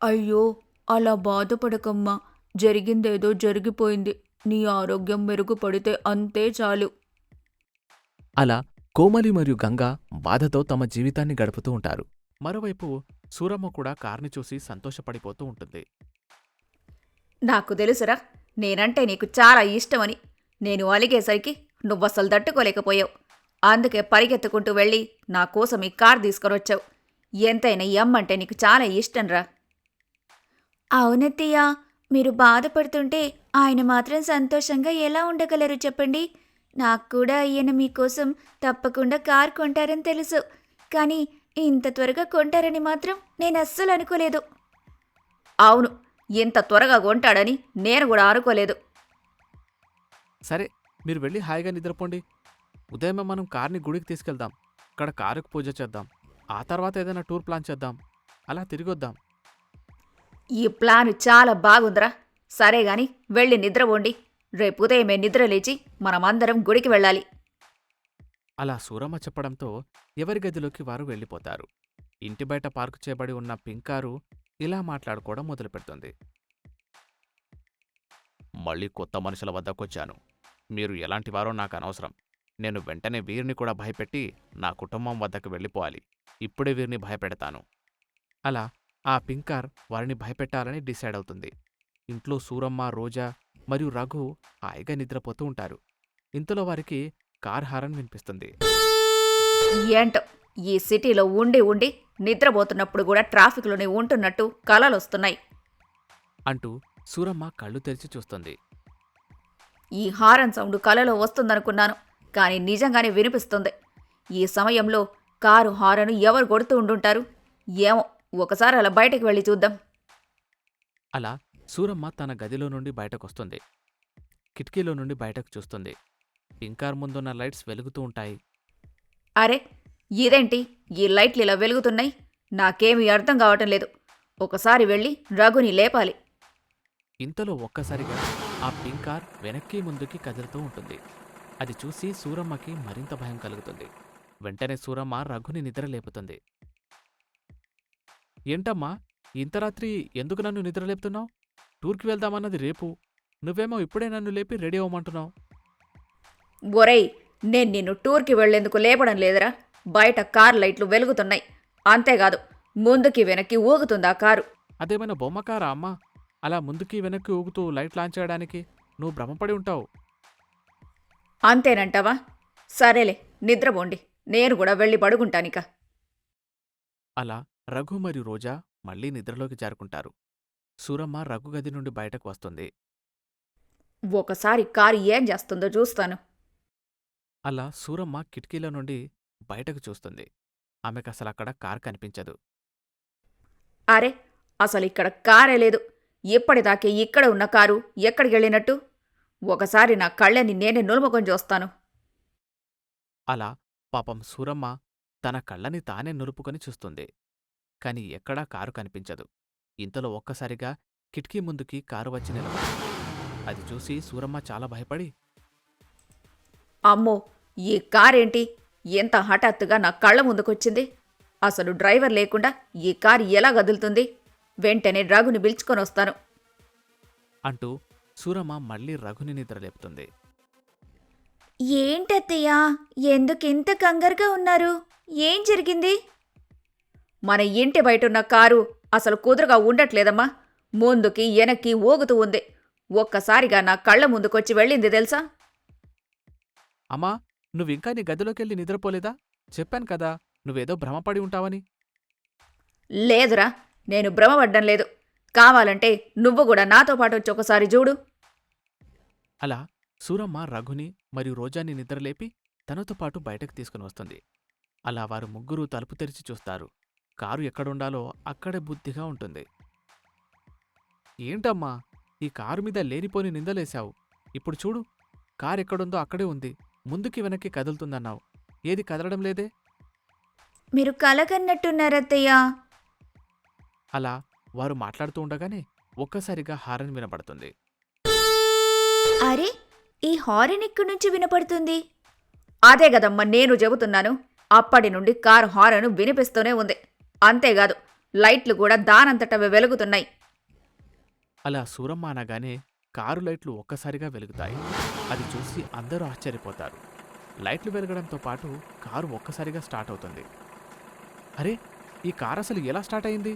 అయ్యో, అలా బాధపడకమ్మా. జరిగిందేదో జరిగిపోయింది. నీ ఆరోగ్యం మెరుగుపడితే అంతే చాలు. అలా కోమలి మరియు గంగ బాధతో తమ జీవితాన్ని గడుపుతూ ఉంటారు. మరోవైపు సూరమ్మ కూడా కార్ని చూసి సంతోషపడిపోతూ ఉంటుంది. నాకు తెలుసురా, నేనంటే నీకు చాలా ఇష్టమని. నేను అలిగేసరికి నువ్వసలు తట్టుకోలేకపోయావు. అందుకే పరిగెత్తుకుంటూ వెళ్ళి నా కోసం ఈ కార్ తీసుకొనొచ్చావు. ఎంతైనా ఈ అమ్మంటే నీకు చాలా ఇష్టంరా. అవునత్తయ్య, మీరు బాధపడుతుంటే ఆయన మాత్రం సంతోషంగా ఎలా ఉండగలరు చెప్పండి? నాకు కూడా ఈయన మీకోసం తప్పకుండా కార్ కొంటారని తెలుసు. కానీ ఇంత త్వరగా కొంటారని మాత్రం నేను అస్సలు అనుకోలేదు. అవును, ఇంత త్వరగా కొంటాడని నేను కూడా అనుకోలేదు. సరే, మీరు వెళ్ళి హాయిగా నిద్రపోండి. ఉదయమే మనం కార్ని గుడికి తీసుకెళ్దాం. అక్కడ కారుకు పూజ చేద్దాం. ఆ తర్వాత ఏదైనా టూర్ ప్లాన్ చేద్దాం. అలా తిరిగొద్దాం. ఈ ప్లాను చాలా బాగుందిరా. సరే గాని వెళ్ళి నిద్రపోండి. రేపు ఉదయమే నిద్రలేచి మనమందరం గుడికి వెళ్ళాలి. అలా సూరమ్మ చెప్పడంతో ఎవరి గదిలోకి వారు వెళ్ళిపోతారు. ఇంటి బయట పార్కు చేయబడి ఉన్న పింకారు ఇలా మాట్లాడుకోవడం మొదలుపెడుతుంది. మళ్ళీ కొత్త మనుషుల వద్దకొచ్చాను. మీరు ఎలాంటివారో నాకు అనవసరం. నేను వెంటనే వీరిని కూడా భయపెట్టి నా కుటుంబం వద్దకు వెళ్ళిపోవాలి. ఇప్పుడే వీరిని భయపెడతాను. అలా ఆ పింకార్ వారిని భయపెట్టాలని డిసైడ్ అవుతుంది. ఇంట్లో సూరమ్మ, రోజా మరియు రఘు హాయిగా నిద్రపోతూ ఉంటారు. ఇంతలో వారికి కార్ హారన్ వినిపిస్తుంది. ఏంటో ఈ సిటీలో ఉండి ఉండి నిద్రపోతున్నప్పుడు కూడా ట్రాఫిక్లోనే ఉంటున్నట్టు కలలొస్తున్నాయి అంటూ సూరమ్మ కళ్ళు తెరిచి చూస్తుంది. ఈ హారన్ సౌండ్ కలలో వస్తుందనుకున్నాను, కానీ నిజంగానే వినిపిస్తుంది. ఈ సమయంలో కారు హారను ఎవరు కొడుతూ ఉండుంటారు? ఏమో, ఒకసారి అలా బయటకు వెళ్ళి చూద్దాం. అలా సూరమ్మ తన గదిలో నుండి బయటకొస్తుంది. కిటికీలో నుండి బయటకు చూస్తుంది. పింకార్ ముందున్న లైట్స్ వెలుగుతూ ఉంటాయి. అరే, ఇదేంటి ఈ లైట్లు ఇలా వెలుగుతున్నాయి? నాకేమీ అర్థం కావటం లేదు. ఒకసారి వెళ్ళి రఘుని లేపాలి. ఇంతలో ఒక్కసారిగా ఆ పింకార్ వెనక్కి ముందుకి కదులుతూ ఉంటుంది. అది చూసి సూరమ్మకి మరింత భయం కలుగుతుంది. వెంటనే సూరమ్మ రఘుని నిద్రలేపుతుంది. ఏంటమ్మా, ఇంత రాత్రి ఎందుకు నన్ను నిద్రలేపుతున్నావు? టూర్కి వెళ్దామన్నది రేపు, నువ్వేమో ఇప్పుడే నన్ను లేపి రెడీ అవ్వమంటున్నావు. ఒరేయ్, నేను నిన్ను టూర్కి వెళ్లేందుకు లేపడం లేదురా. బయట కారు లైట్లు వెలుగుతున్నాయి. అంతేకాదు, ముందుకి వెనక్కి ఊగుతుందా కారు. అదేమైనా బొమ్మకారా అమ్మా? అలా ముందుకి వెనక్కి ఊగుతూ లైట్ లాంచ్ చేయడానికి నువ్వు భ్రమపడి ఉంటావు. అంతేనంటావా? సరేలే, నిద్రపోండి. నేను కూడా వెళ్ళి పడుకుంటానిక. అలా రఘు మరియు రోజా మళ్లీ నిద్రలోకి జారుకుంటారు. సూరమ్మ రఘు గది నుండి బయటకు వస్తుంది. ఒకసారి కారు ఏం చేస్తుందో చూస్తాను. అలా సూరమ్మ కిటికీల నుండి బయటకు చూస్తుంది. ఆమెకసలక్కడ కారు కనిపించదు. అరే, అసలిక్కడ కారే లేదు. ఇప్పటిదాకే ఇక్కడ ఉన్న కారు ఎక్కడికెళ్ళినట్టు? ఒకసారి నా కళ్ళని నేనే నులుముకొని చూస్తాను. అలా పాపం సూరమ్మ తన కళ్ళని తానే నులుపుకొని చూస్తుంది. కాని ఎక్కడా కారు కనిపించదు. ఇంతలో ఒక్కసారిగా కిటికీ ముందుకి కారు వచ్చి నిలబడింది. అది చూసి సూరమ్మ చాలా భయపడి, అమ్మో, ఈ కారేంటి ఎంత హఠాత్తుగా నా కళ్ళ ముందుకొచ్చింది? అసలు డ్రైవర్ లేకుండా ఈ కారు ఎలా కదులుతుంది? వెంటనే రఘుని పిలుచుకొనొస్తాను. అంటూ సూరమ్మ మళ్లీ రఘుని నిద్రలేపుతుంది. ఏంటత్తయ్యా, ఎందుకింత కంగారుగా ఉన్నారు? ఏం జరిగింది? మన ఇంటి బయటున్న కారు అసలు కుదురుగా ఉండట్లేదమ్మా. ముందుకి వెనక్కి ఊగుతూ ఉంది. ఒక్కసారిగా నా కళ్ళ ముందుకొచ్చి వెళ్ళింది తెలుసా? అమ్మా, నువ్వింకా నీ గదిలోకెళ్ళి నిద్రపోలేదా? చెప్పాను కదా, నువ్వేదో భ్రమపడి ఉంటావని. లేదురా, నేను భ్రమపడ్డం లేదు. కావాలంటే నువ్వు కూడా నాతో పాటు వచ్చి ఒకసారి చూడు. అలా సూరమ్మ రఘుని మరియు రోజాని నిద్రలేపి తనతో పాటు బయటకు తీసుకుని వస్తుంది. అలా వారు ముగ్గురూ తలుపు తెరిచి చూస్తారు. కారు ఎక్కడుండాలో అక్కడే బుద్ధిగా ఉంటుంది. ఏంటమ్మా, ఈ కారు మీద లేనిపోని నిందలేశావు. ఇప్పుడు చూడు, కారెక్కడుందో అక్కడే ఉంది. ముందుకి వెనక్కి కదులుతుందన్నావు, ఏది కదలడం లేదే? మీరు కలకన్నట్టున్నారత్తయ్యా. అలా వారు మాట్లాడుతూ ఉండగానే ఒక్కసారిగా హారన్ వినపడుతుంది. అరే, ఈ హారన్ ఎక్కడి నుంచి వినపడుతుంది? అదే గదమ్మా నేను చెబుతున్నాను. అప్పటి నుండి కారు హారను వినిపిస్తూనే ఉంది. అంతేకాదు, లైట్లు కూడా దానంతటవే వెలుగుతున్నాయి. అలా సూరమ్మ అనగానే కారు లైట్లు ఒక్కసారిగా వెలుగుతాయి. అది చూసి అందరూ ఆశ్చర్యపోతారు. లైట్లు వెలగడంతో పాటు కారు ఒక్కసారిగా స్టార్ట్ అవుతుంది. అరే, ఈ కారు అసలు ఎలా స్టార్ట్ అయింది?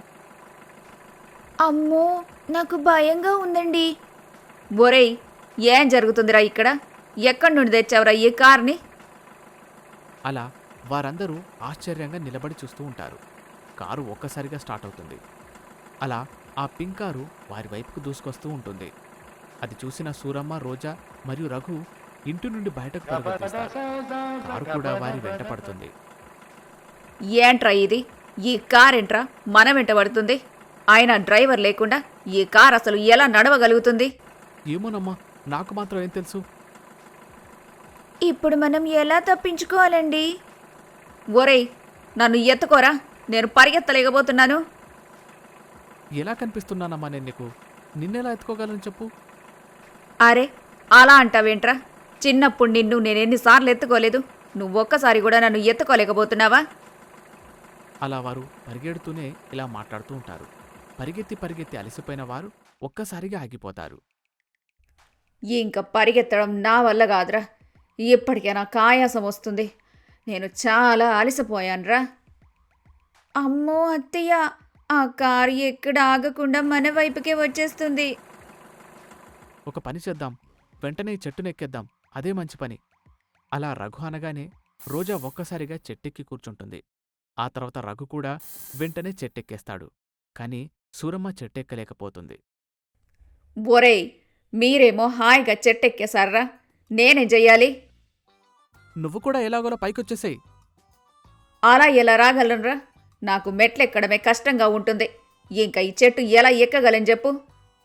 అమ్మో, నాకు భయంగా ఉందండి. ఒరేయ్, ఏం జరుగుతుందిరా ఇక్కడ? ఎక్కడి నుండి తెచ్చావురా ఈ కార్ని? అలా వారందరూ ఆశ్చర్యంగా నిలబడి చూస్తూ ఉంటారు. కారు ఒక్కసారిగా స్టార్ట్ అవుతుంది. అలా ఆ పింక్ కారు వారి వైపుకు దూసుకొస్తూ ఉంటుంది. అది చూసిన సూరమ్మ, రోజా మరియు రఘు ఇంటి నుండి బయటకు పరుగుతీస్తారు. కారు కూడా వారి వెంట పడుతుంది. ఏంట్రా ఇది? ఈ కారేంట్రా మన వెంట పడుతుంది? ఆయన డ్రైవర్ లేకుండా ఈ కార్ అసలు ఎలా నడవగలుగుతుంది? ఏమోనమ్మా, నాకు మాత్రం ఏం తెలుసు? ఇప్పుడు మనం ఎలా తప్పించుకోవాలండి? ఒరేయ్, నన్ను ఎత్తుకోరా, నేను పరిగెత్తలేకపోతున్నాను. ఎలా కనిపిస్తున్నానమ్మా నేను నీకు? నిన్నెలా ఎత్తుకోగలను చెప్పు? అరే, అలా అంటావేంట్రా? చిన్నప్పుడు నిన్ను నేనెన్నిసార్లు ఎత్తుకోలేదు. నువ్వొక్కసారి కూడా నన్ను ఎత్తుకోలేకపోతున్నావా? అలా వారు పరిగెడుతూనే ఇలా మాట్లాడుతూ ఉంటారు. పరిగెత్తి పరిగెత్తి అలసిపోయిన వారు ఒక్కసారిగా ఆగిపోతారు. ఇంక పరిగెత్తడం నా వల్ల కాదురా. ఇప్పటికే నాకు ఆయాసం వస్తుంది. నేను చాలా అలసిపోయానురా. అమ్మో అత్తయ్య, ఆ కారు ఎక్కడ ఆగకుండా మన వైపుకే వచ్చేస్తుంది. ఒక పని చేద్దాం, వెంటనే ఈ చెట్టును ఎక్కేద్దాం, అదే మంచి పని. అలా రఘు అనగానే రోజా ఒక్కసారిగా చెట్టెక్కి కూర్చుంటుంది. ఆ తర్వాత రఘు కూడా వెంటనే చెట్టెక్కేస్తాడు. కాని సూరమ్మ చెట్టెక్కలేకపోతుంది. ఒరేయ్, మీరేమో హాయిగా చెట్టెక్కేశారా, నేనేం చెయ్యాలి? నువ్వు కూడా ఎలాగోలా పైకొచ్చేసేయ్. అలా ఎలా రాగలనురా? నాకు మెట్లెక్కడమే కష్టంగా ఉంటుంది. ఇంకా ఈ చెట్టు ఎలా ఎక్కగలని చెప్పు.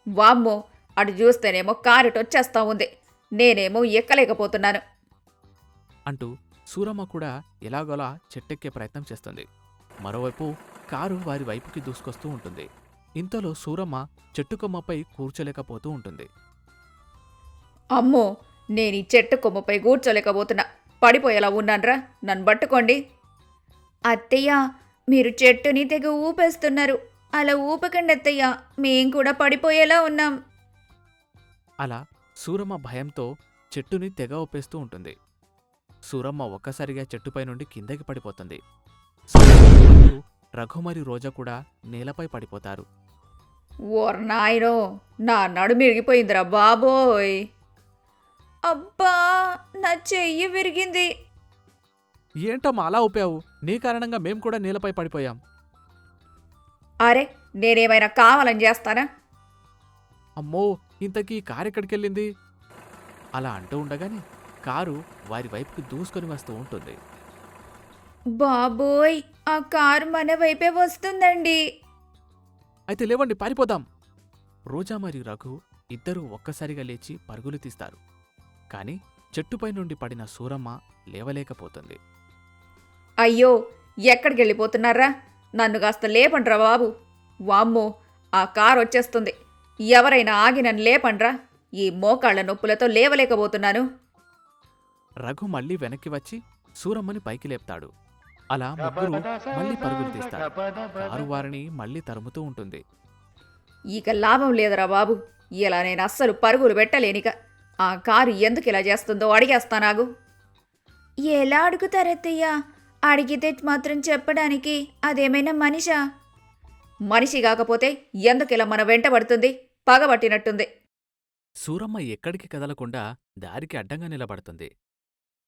వామ్మో, అటు చూస్తేనేమో కారుటొచ్చేస్తా ఉంది. నేనేమో ఎక్కలేకపోతున్నాను. అంటూ సూరమ్మ కూడా ఎలాగోలా చెట్టెక్కే ప్రయత్నం చేస్తుంది. మరోవైపు కారు వారి వైపుకి దూసుకొస్తూ ఉంటుంది. ఇంతలో సూరమ్మ చెట్టుకొమ్మపై కూర్చోలేకపోతూ ఉంటుంది. అమ్మో, నేను ఈ చెట్టు కొమ్మపై కూర్చోలేకపోతున్నా. పడిపోయేలా ఉన్నాన్రా, నన్ను పట్టుకోండి. అత్తయ్య, మీరు చెట్టుని తెగ ఊపేస్తున్నారు. అలా ఊపకండి అత్తయ్య, మేం కూడా పడిపోయేలా ఉన్నాం. అలా సూరమ్మ భయంతో చెట్టుని తెగ ఒప్పేస్తూ ఉంటుంది. సూరమ్మ ఒక్కసారిగా చెట్టుపై నుండి కిందకి పడిపోతుంది. సూరమ్మతో పాటు రఘు మరియు రోజా కూడా నేలపై పడిపోతారు. నాయనో, నా నడుము ఇరిగిపోయిందిరా బాబోయ్. అబ్బా, నా చెయ్యి విరిగింది. ఏంటమ్మా అలా ఊపావు? నీ కారణంగా మేం కూడా నేలపై పడిపోయాం. అరే, నేనేమైనా కావాలని చేస్తానా? అమ్మో, ఇంతకీ ఈ కారు ఎక్కడికెళ్ళింది? అలా అంటూ ఉండగానే కారు వారి వైపుకి దూసుకొని వస్తూ ఉంటుంది. బాబోయ్, ఆ కారు మన వైపే వస్తుందండి. అయితే లేవండి, పారిపోదాం. రోజా మరియు రఘు ఇద్దరూ ఒక్కసారిగా లేచి పరుగులు తీస్తారు. కాని చెట్టుపై నుండి పడిన సూరమ్మ లేవలేకపోతుంది. అయ్యో, ఎక్కడికి వెళ్ళిపోతున్నారా? నన్ను కాస్త లేపండ్రా బాబు. వామ్మో, ఆ కారు వచ్చేస్తుంది. ఎవరైనా ఆగి నన్ను లేపండ్రా. ఈ మోకాళ్ల నొప్పులతో లేవలేకపోతున్నాను. రఘు మళ్ళీ వెనక్కి వచ్చి సూరమ్మని పైకి లేపుతాడు. అలా ముగ్గురు మళ్ళీ పరుగులు తీస్తారు. కారు వారిని మళ్ళీ తరుముతూ ఉంటుంది. ఇక లాభం లేదురా బాబు. ఇలా నేను అస్సలు పరుగులు పెట్టలేనిక. ఆ కారు ఎందుకు ఇలా చేస్తుందో అడిగేస్తానాగు. ఎలా అడుగుతారత్తయ్య? అడిగితే మాత్రం చెప్పడానికి అదేమైనా మనిషా? మనిషి కాకపోతే ఎందుకు ఇలా మన వెంట పడుతుంది? పగబట్టినట్టుంది. సూరమ్మ ఎక్కడికి కదలకుండా దారికి అడ్డంగా నిలబడుతుంది.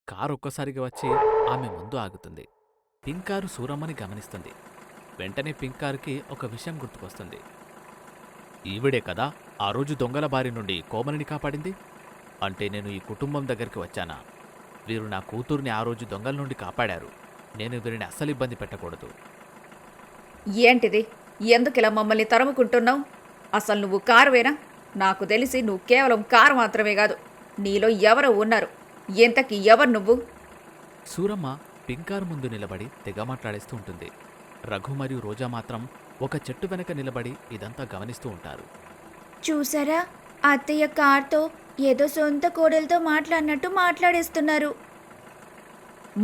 కారు ఒక్కసారిగా వచ్చి ఆమె ముందు ఆగుతుంది. పింకారు సూరమ్మని గమనిస్తుంది. వెంటనే పింకారుకి ఒక విషయం గుర్తుకొస్తుంది. ఈవిడే కదా ఆ రోజు దొంగల బారి నుండి కోమలిని కాపాడింది? అంటే నేను ఈ కుటుంబం దగ్గరికి వచ్చానా? వీరు నా కూతుర్ని ఆ రోజు దొంగల నుండి కాపాడారు. నేను వీరిని అస్సలు ఇబ్బంది పెట్టకూడదు. ఏంటిది? ఎందుకిలా మమ్మల్ని తరుముకుంటున్నావు? అసలు నువ్వు కారువేనా? నాకు తెలిసి నువ్వు కేవలం కారు మాత్రమే కాదు, నీలో ఎవరో ఉన్నారు. ఇంతకీ ఎవరు నువ్వు? సూరమ్మ పింకారు ముందు నిలబడి తెగ మాట్లాడేస్తూ ఉంటుంది. రఘు మరియు రోజా మాత్రం ఒక చెట్టు వెనక నిలబడి ఇదంతా గమనిస్తూ ఉంటారు. చూసారా, అత్తయ్య కార్తో ఏదో సొంత కోడలతో మాట్లాడినట్టు మాట్లాడేస్తున్నారు.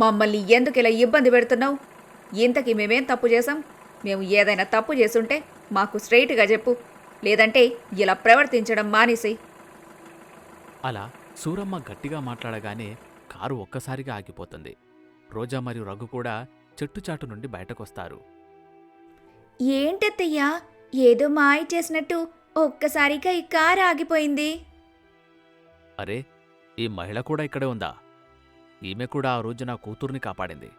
మమ్మల్ని ఎందుకు ఇలా ఇబ్బంది పెడుతున్నావు? ఇంతకీ మేమేం తప్పు చేశాం? మేము ఏదైనా తప్పు చేసుంటే మాకు స్ట్రైట్గా చెప్పు, లేదంటే ఇలా ప్రవర్తించడం మానేసి. అలా సూరమ్మ గట్టిగా మాట్లాడగానే కారు ఒక్కసారిగా ఆగిపోతుంది. రోజా మరియు రఘు కూడా చెట్టుచాటు నుండి బయటకొస్తారు. ఏంటత్తయ్య, ఏదో మాయ చేసినట్టు ఒక్కసారిగా ఈ కారు ఆగిపోయింది. అరే, ఈ మహిళ కూడా ఇక్కడే ఉందా? ఈమె కూడా ఆ రోజు నా కూతుర్ని కాపాడింది.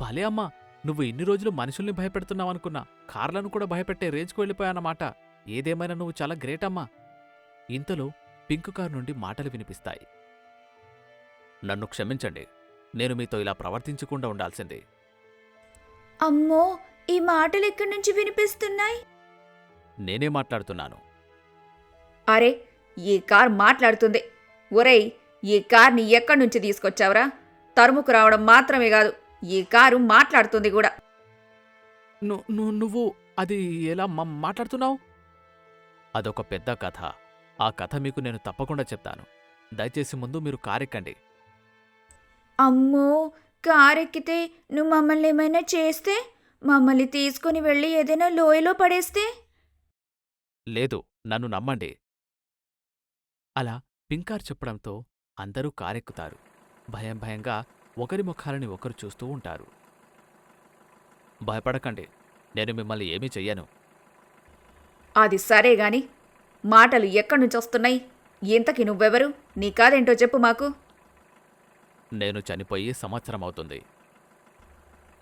భలే అమ్మా, నువ్వు ఇన్ని రోజులు మనుషుల్ని భయపెడుతున్నావనుకున్నా, కార్లను కూడా భయపెట్టే రేంజ్కు వెళ్ళిపోయానమాట. ఏదేమైనా నువ్వు చాలా గ్రేట్ అమ్మా. ఇంతలో పింకు కారు నుండి మాటలు వినిపిస్తాయి. నన్ను క్షమించండి, నేను మీతో ఇలా ప్రవర్తించకుండా ఉండాల్సింది. అమ్మో, ఈ మాటలు ఎక్కడి నుంచి వినిపిస్తున్నాయి? నేనే మాట్లాడుతున్నాను. అరే, ఈ కార్ మాట్లాడుతుంది. ఒరేయ్, ఈ కార్ని ఎక్కడి నుంచి తీసుకొచ్చావురా? తరుముకు రావడం మాత్రమే కాదు, ఈ కారు మాట్లాడుతుంది కూడా. నువ్వు అది ఎలా మాట్లాడుతున్నావు? అదొక పెద్ద కథ. ఆ కథ మీకు నేను తప్పకుండా చెప్తాను. దయచేసి ముందు మీరు కారెక్కండి. అమ్మో, కారెక్కితే నువ్వు మమ్మల్ని ఏమైనా చేస్తే, మమ్మల్ని తీసుకుని వెళ్ళి ఏదైనా లోయలో పడేస్తే? లేదు, నన్ను నమ్మండి. అలా పింకార్ చెప్పడంతో అందరూ కారెక్కుతారు. భయం భయంగా ఒకరి ముఖాలని ఒకరు చూస్తూ ఉంటారు. భయపడకండి, నేను మిమ్మల్ని ఏమీ చెయ్యను. అది సరే గాని మాటలు ఎక్కడి నుంచి వస్తున్నాయి? ఇంతకి నువ్వెవరు? నీ కాదేంటో చెప్పు మాకు. నేను చనిపోయి సంవత్సరం అవుతుంది.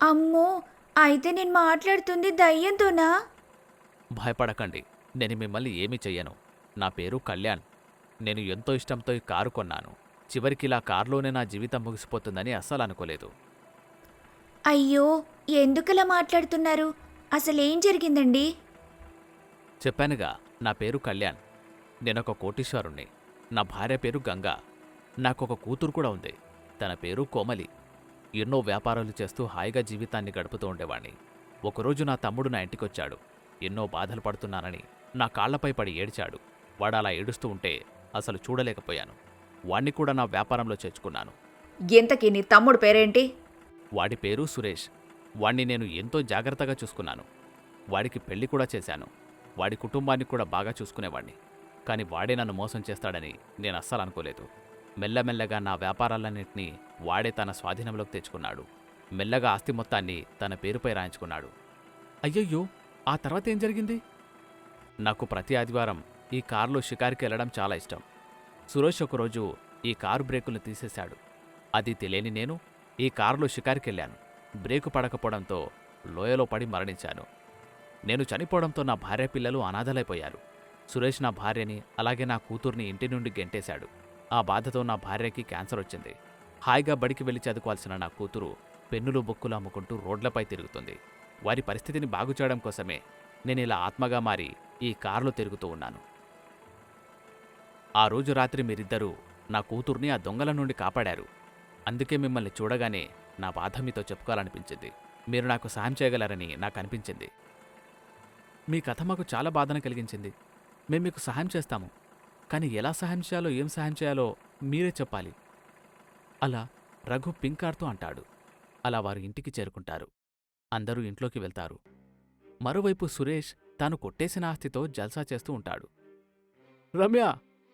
అమ్మో, అయితే నేను మాట్లాడుతుంది దయ్యంతోనా? భయపడకండి, నేను మిమ్మల్ని ఏమీ చెయ్యను. నా పేరు కళ్యాణ్. నేను ఎంతో ఇష్టంతో ఈ కారు కొన్నాను. చివరికి ఇలా కారులోనే నా జీవితం ముగిసిపోతుందని అస్సలు అనుకోలేదు. అయ్యో, ఎందుకలా మాట్లాడుతున్నారు? అసలేం జరిగిందండి? చెప్పానుగా, నా పేరు కళ్యాణ్. నేనొక కోటీశ్వరుణ్ణి. నా భార్య పేరు గంగా. నాకొక కూతురు కూడా ఉంది. తన పేరు కోమలి. ఎన్నో వ్యాపారాలు చేస్తూ హాయిగా జీవితాన్ని గడుపుతూ ఉండేవాణ్ణి. ఒకరోజు నా తమ్ముడు నా ఇంటికొచ్చాడు. ఎన్నో బాధలు పడుతున్నానని నా కాళ్లపై పడి ఏడ్చాడు. వాడలా ఏడుస్తూ ఉంటే అసలు చూడలేకపోయాను. వాణ్ణి కూడా నా వ్యాపారంలో చేర్చుకున్నాను. ఇంతకీ నీ తమ్ముడు పేరేంటి? వాడి పేరు సురేష్. వాణ్ణి నేను ఎంతో జాగ్రత్తగా చూసుకున్నాను. వాడికి పెళ్లి కూడా చేశాను. వాడి కుటుంబాన్ని కూడా బాగా చూసుకునేవాణ్ణి. కాని వాడే నన్ను మోసం చేస్తాడని నేను అస్సలు అనుకోలేదు. మెల్లమెల్లగా నా వ్యాపారాలన్నింటినీ వాడే తన స్వాధీనంలోకి తెచ్చుకున్నాడు. మెల్లగా ఆస్తి మొత్తాన్ని తన పేరుపై రాయించుకున్నాడు. అయ్యయ్యో, ఆ తర్వాత ఏం జరిగింది? నాకు ప్రతి ఆదివారం ఈ కారులో షికారుకి వెళ్ళడం చాలా ఇష్టం. సురేష్ ఒకరోజు ఈ కారు బ్రేకుల్ని తీసేశాడు. అది తెలియని నేను ఈ కారులో షికారుకెళ్ళాను. బ్రేకు పడకపోవడంతో లోయలో పడి మరణించాను. నేను చనిపోవడంతో నా భార్య పిల్లలు అనాథలైపోయారు. సురేష్ నా భార్యని అలాగే నా కూతుర్ని ఇంటి నుండి గెంటేశాడు. ఆ బాధతో నా భార్యకి క్యాన్సర్ వచ్చింది. హాయిగా బడికి వెళ్లి చదువుకోవాల్సిన నా కూతురు పెన్నులు బొక్కులు అమ్ముకుంటూ రోడ్లపై తిరుగుతుంది. వారి పరిస్థితిని బాగుచేయడం కోసమే నేనిలా ఆత్మగా మారి ఈ కారులో తిరుగుతూ ఉన్నాను. ఆ రోజు రాత్రి మీరిద్దరూ నా కూతుర్ని ఆ దొంగల నుండి కాపాడారు. అందుకే మిమ్మల్ని చూడగానే నా బాధ మీతో చెప్పుకోవాలనిపించింది. మీరు నాకు సాయం చేయగలరని నాకు అనిపించింది. మీ కథ మాకు చాలా బాధను కలిగించింది. మేము మీకు సహాయం చేస్తాము. కానీ ఎలా సహాయం చేయాలో ఏం సహాయం చేయాలో మీరే చెప్పాలి. అలా రఘు పింక్ కార్తో అంటాడు. అలా వారు ఇంటికి చేరుకుంటారు. అందరూ ఇంట్లోకి వెళ్తారు. మరోవైపు సురేష్ తాను కొట్టేసిన ఆస్తితో జల్సా చేస్తూ ఉంటాడు. రమ్య,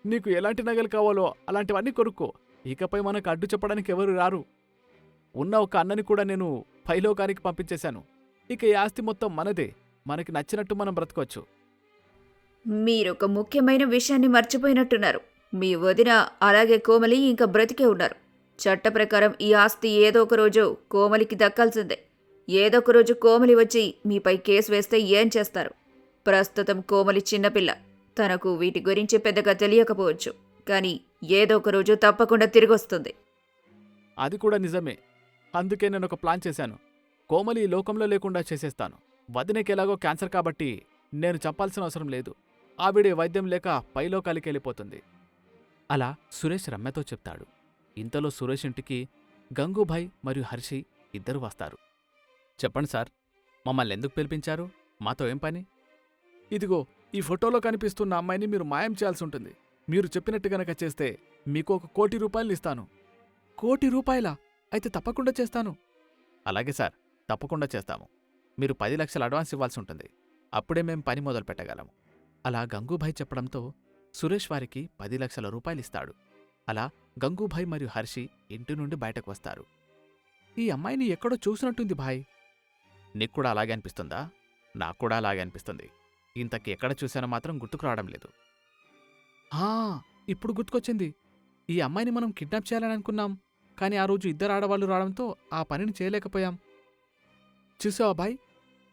నీకు ఎలాంటి నగలు కావాలో అలాంటివన్నీ కొనుక్కో. ఇకపై మనకు అడ్డు చెప్పడానికి ఎవరు రారు. ఉన్న ఒక అన్నని కూడా నేను పైలోకానికి పంపించేశాను. ఇక ఈ ఆస్తి మొత్తం మనదే. మనకి నచ్చినట్టు మనం బ్రతకొచ్చు. మీరొక ముఖ్యమైన విషయాన్ని మర్చిపోయినట్టున్నారు. మీ వదిన అలాగే కోమలి ఇంకా బ్రతికే ఉన్నారు. చట్ట ప్రకారం ఈ ఆస్తి ఏదో ఒక రోజు కోమలికి దక్కాల్సిందే. ఏదో ఒక రోజు కోమలి వచ్చి మీపై కేసు వేస్తే ఏం చేస్తారు? ప్రస్తుతం కోమలి చిన్నపిల్ల. తనకు వీటి గురించి పెద్దగా తెలియకపోవచ్చు. కానీ ఏదో ఒక రోజు తప్పకుండా తిరిగొస్తుంది. అది కూడా నిజమే. అందుకే నేను ఒక ప్లాన్ చేశాను. కోమలి ఈ లోకంలో లేకుండా చేసేస్తాను. వదినకి ఎలాగో క్యాన్సర్ కాబట్టి నేను చెప్పాల్సిన అవసరం లేదు. ఆవిడే వైద్యం లేక పైలోకాలికి వెళ్ళిపోతుంది. అలా సురేష్ రమ్యతో చెప్తాడు. ఇంతలో సురేష్ ఇంటికి గంగూభాయ్ మరియు హర్షి ఇద్దరు వస్తారు. చెప్పండి సార్, మమ్మల్ని ఎందుకు పిలిపించారు? మాతో ఏం పని? ఇదిగో, ఈ ఫోటోలో కనిపిస్తున్న అమ్మాయిని మీరు మాయం చేయాల్సి ఉంటుంది. మీరు చెప్పినట్టు గనక చేస్తే మీకు 1 కోటి రూపాయలు ఇస్తాను. 1 కోటి రూపాయలా? అయితే తప్పకుండా చేస్తాను. అలాగే సార్, తప్పకుండా చేస్తాము. మీరు 10 లక్షలు అడ్వాన్స్ ఇవ్వాల్సి ఉంటుంది. అప్పుడే మేం పని మొదలు పెట్టగలము. అలా గంగూభాయ్ చెప్పడంతో సురేష్ వారికి 10 లక్షల రూపాయలిస్తాడు. అలా గంగూభాయ్ మరియు హర్షి ఇంటి నుండి బయటకు వస్తారు. ఈ అమ్మాయిని ఎక్కడో చూసినట్టుంది భాయ్. నీక్కూడా అలాగే అనిపిస్తుందా? నాక్కూడా అలాగే అనిపిస్తుంది. ఇంతకీ ఎక్కడ చూశానో మాత్రం గుర్తుకు రావడం లేదు. ఇప్పుడు గుర్తుకొచ్చింది. ఈ అమ్మాయిని మనం కిడ్నాప్ చేయాలని అనుకున్నాం. కానీ ఆ రోజు 2 ఆడవాళ్లు రావడంతో ఆ పనిని చేయలేకపోయాం. చూసావా బాయ్,